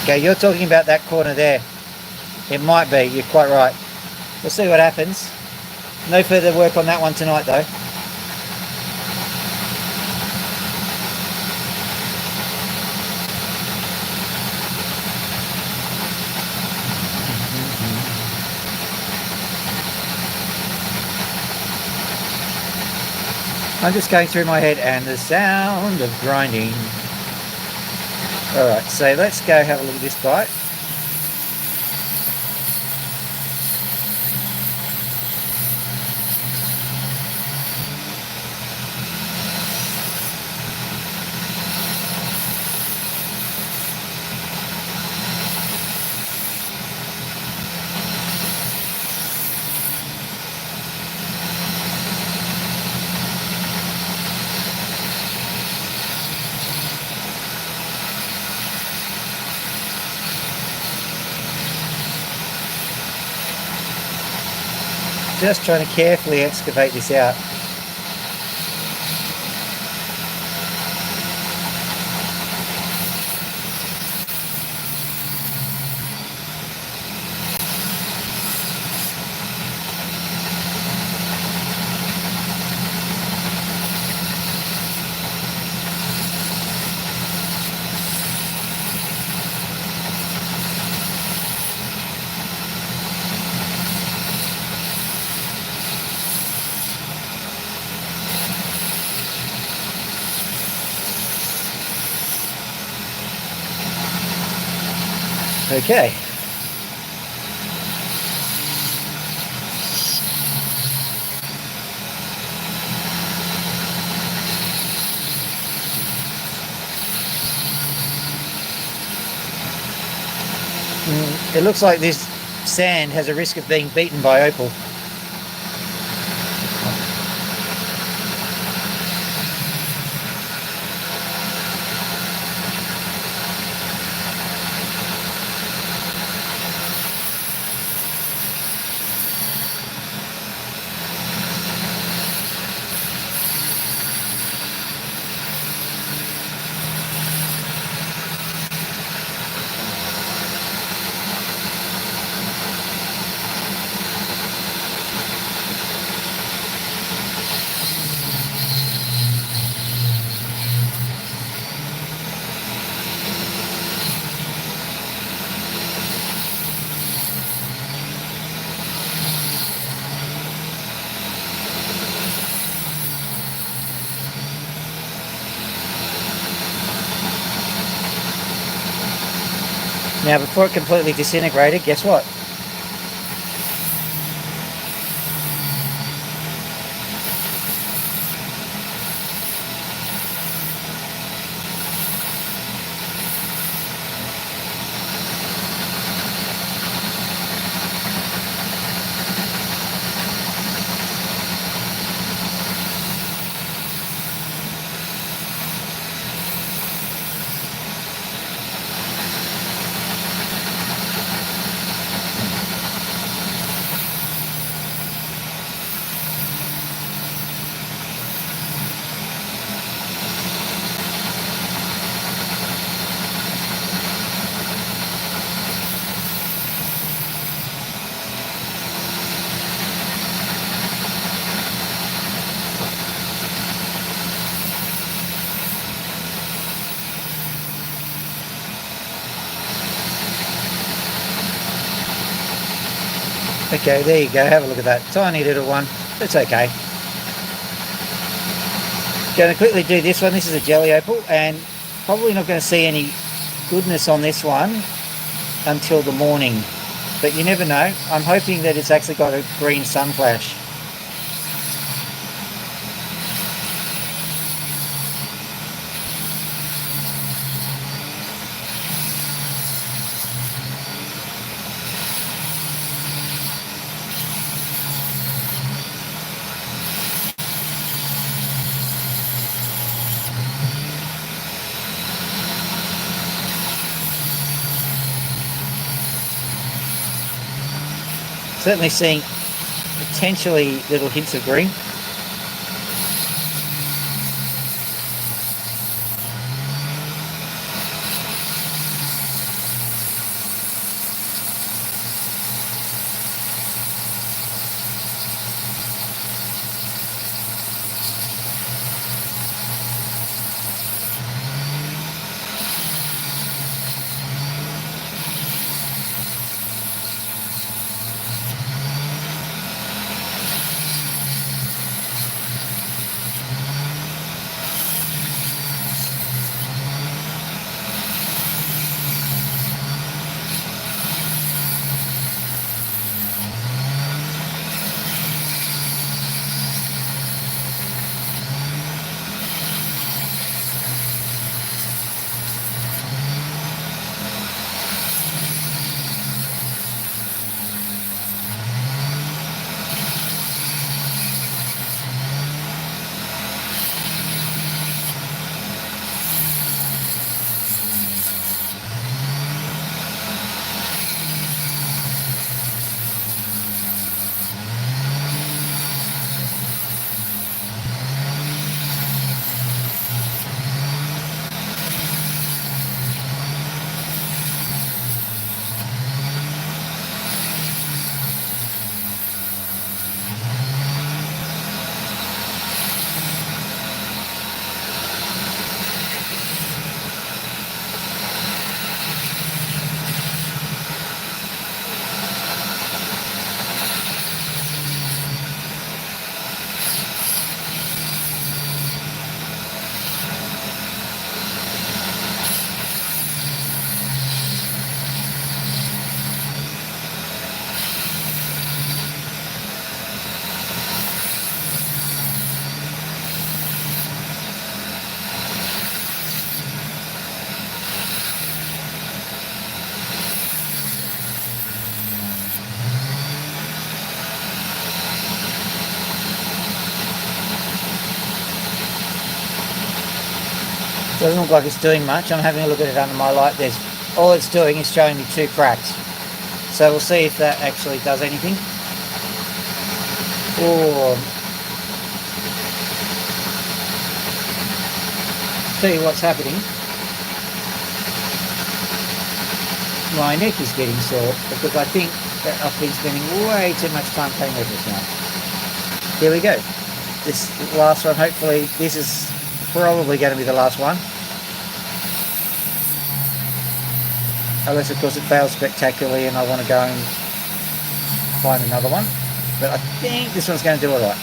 Okay, you're talking about that corner there. It might be, you're quite right. We'll see what happens. No further work on that one tonight though. I'm just going through my head and the sound of grinding. Alright, so let's go have a look at this bite. Just trying to carefully excavate this out. Okay. It looks like this sand has a risk of being beaten by opal. Now, before it completely disintegrated, guess what? Okay, there you go. Have a look at that. Tiny little one. It's okay. Going to quickly do this one. This is a jelly opal, and probably not going to see any goodness on this one until the morning. But you never know. I'm hoping that it's actually got a green sun flash. Certainly seeing potentially little hints of green. Doesn't look like it's doing much. I'm having a look at it under my light. There's all it's doing is showing me 2 cracks. So we'll see if that actually does anything. Oh, tell you what's happening. My neck is getting sore because I think that I've been spending way too much time playing with this now. Here we go. This last one, hopefully, this is probably going to be the last one. Unless, of course, it fails spectacularly and I want to go and find another one. But I think this one's going to do all right.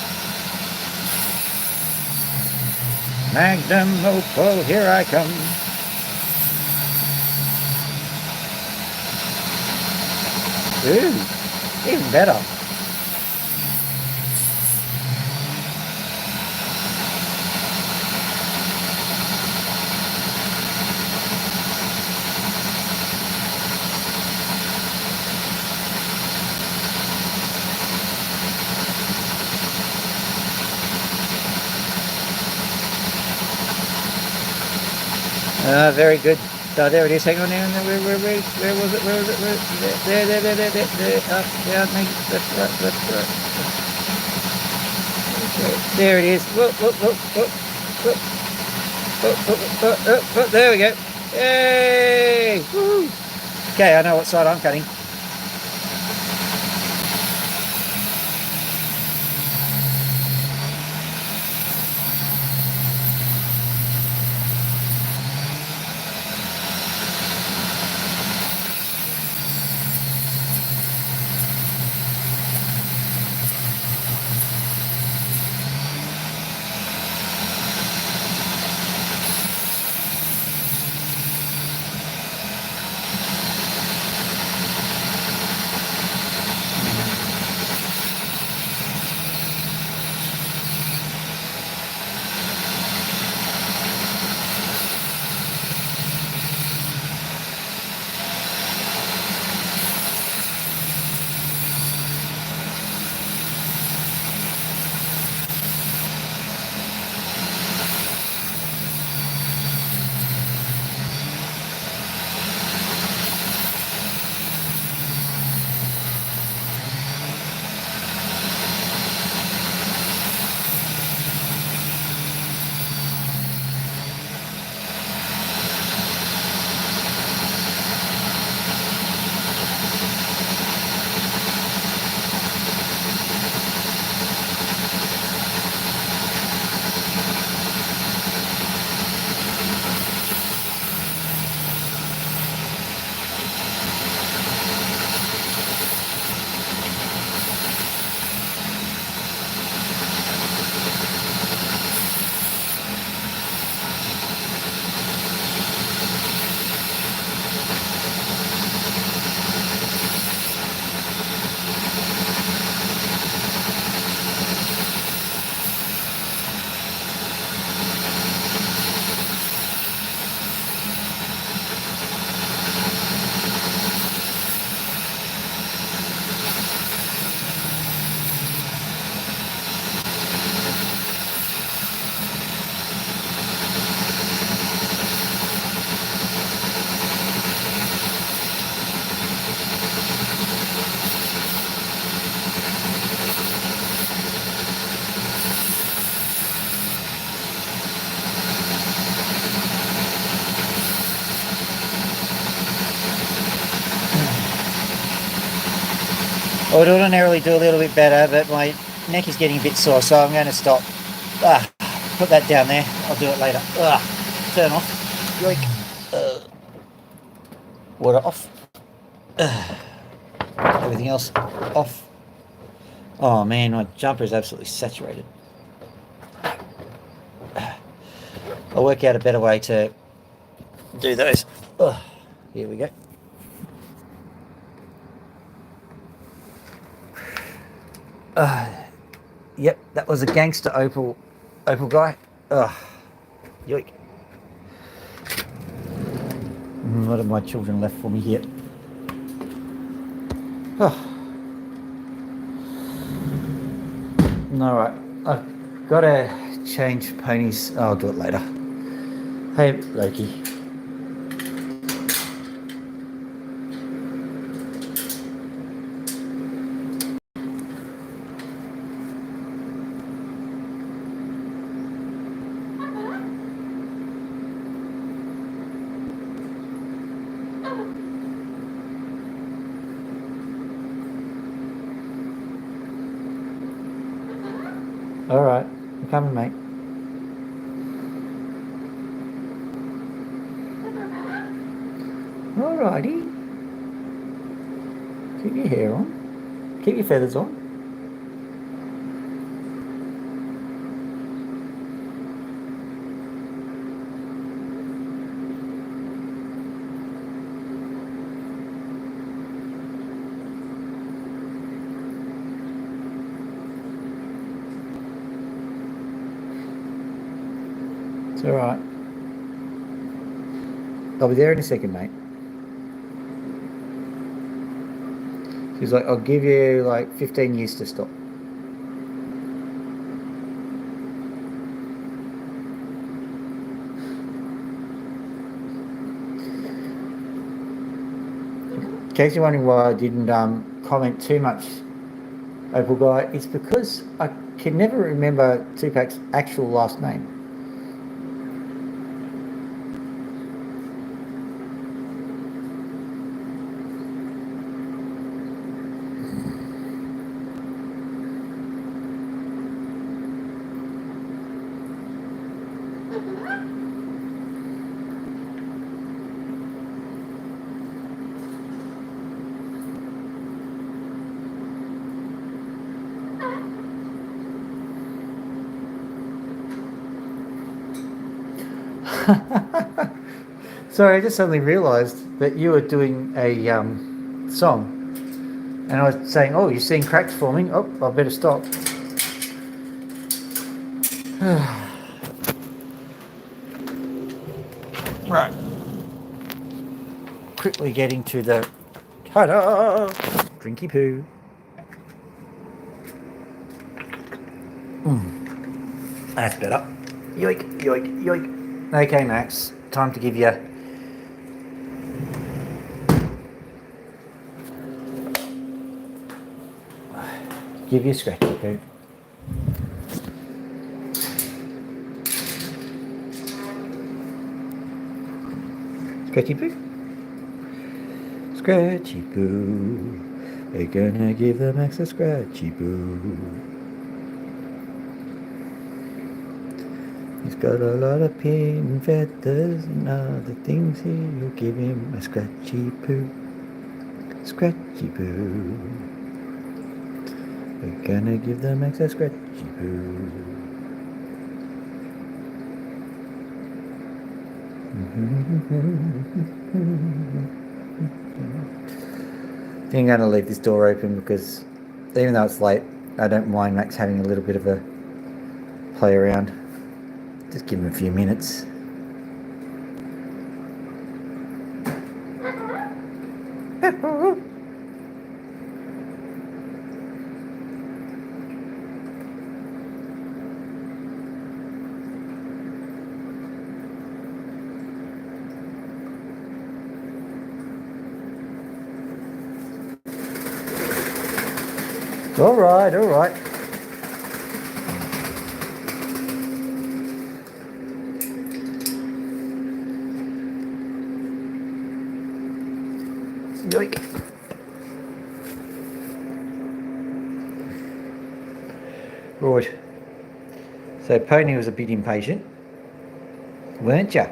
Magnum opal, here I come. Ooh, even better. Very good. So there it is. Hang on there. Where was it? Where was it? There. Up, down, left, right. Okay. There it is. Whoop. There we go. Yay! Woo! Okay, I know what side I'm cutting. I would ordinarily do a little bit better, but my neck is getting a bit sore, so I'm going to stop. Put that down there. I'll do it later. Turn off. Yoink. Water off. Everything else off. Oh man, my jumper is absolutely saturated. I'll work out a better way to do those. Here we go. Yep, that was a gangster opal guy. Yoink. What have my children left for me here? Alright, I've got to change ponies. I'll do it later. Hey, Loki. All right, I'm coming, mate. All righty. Keep your hair on. Keep your feathers on. It's all right. I'll be there in a second, mate. He's like, I'll give you like 15 years to stop. In case you're wondering why I didn't comment too much, Opal Guy, it's because I can never remember Tupac's actual last name. Sorry, I just suddenly realised that you were doing a song, and I was saying, "Oh, you're seeing cracks forming. Oh, I better stop." Right. Quickly getting to the ta-da! Drinky poo. That's better. Yoik, yoik, yoik. Okay, Max. Time to give you a scratchy poo. Scratchy poo. Scratchy poo. We're gonna give the Max a scratchy poo. He's got a lot of pin feathers and other things here. You'll give him a scratchy poo. Scratchy poo. We're gonna give the Max a scratchy poo. I think I'm going to leave this door open because even though it's late, I don't mind Max having a little bit of a play around. Just give him a few minutes. All right, all right. Yoik. Right. So Pony was a bit impatient, weren't you?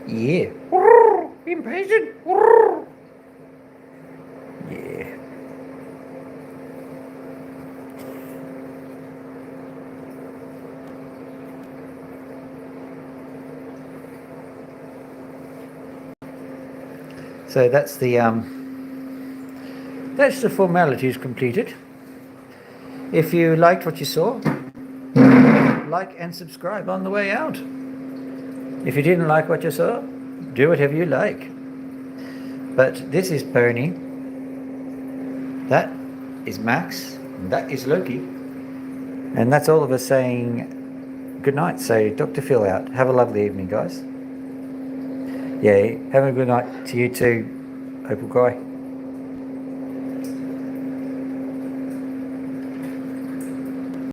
Yeah. Impatient. Yeah. So that's the formalities completed. If you liked what you saw, like and subscribe on the way out. If you didn't like what you saw, do whatever you like. But this is Pony, that is Max, and that is Loki, and that's all of us saying good night. So Dr. Phil out. Have a lovely evening, guys. Yeah, have a good night to you too, Opal Guy.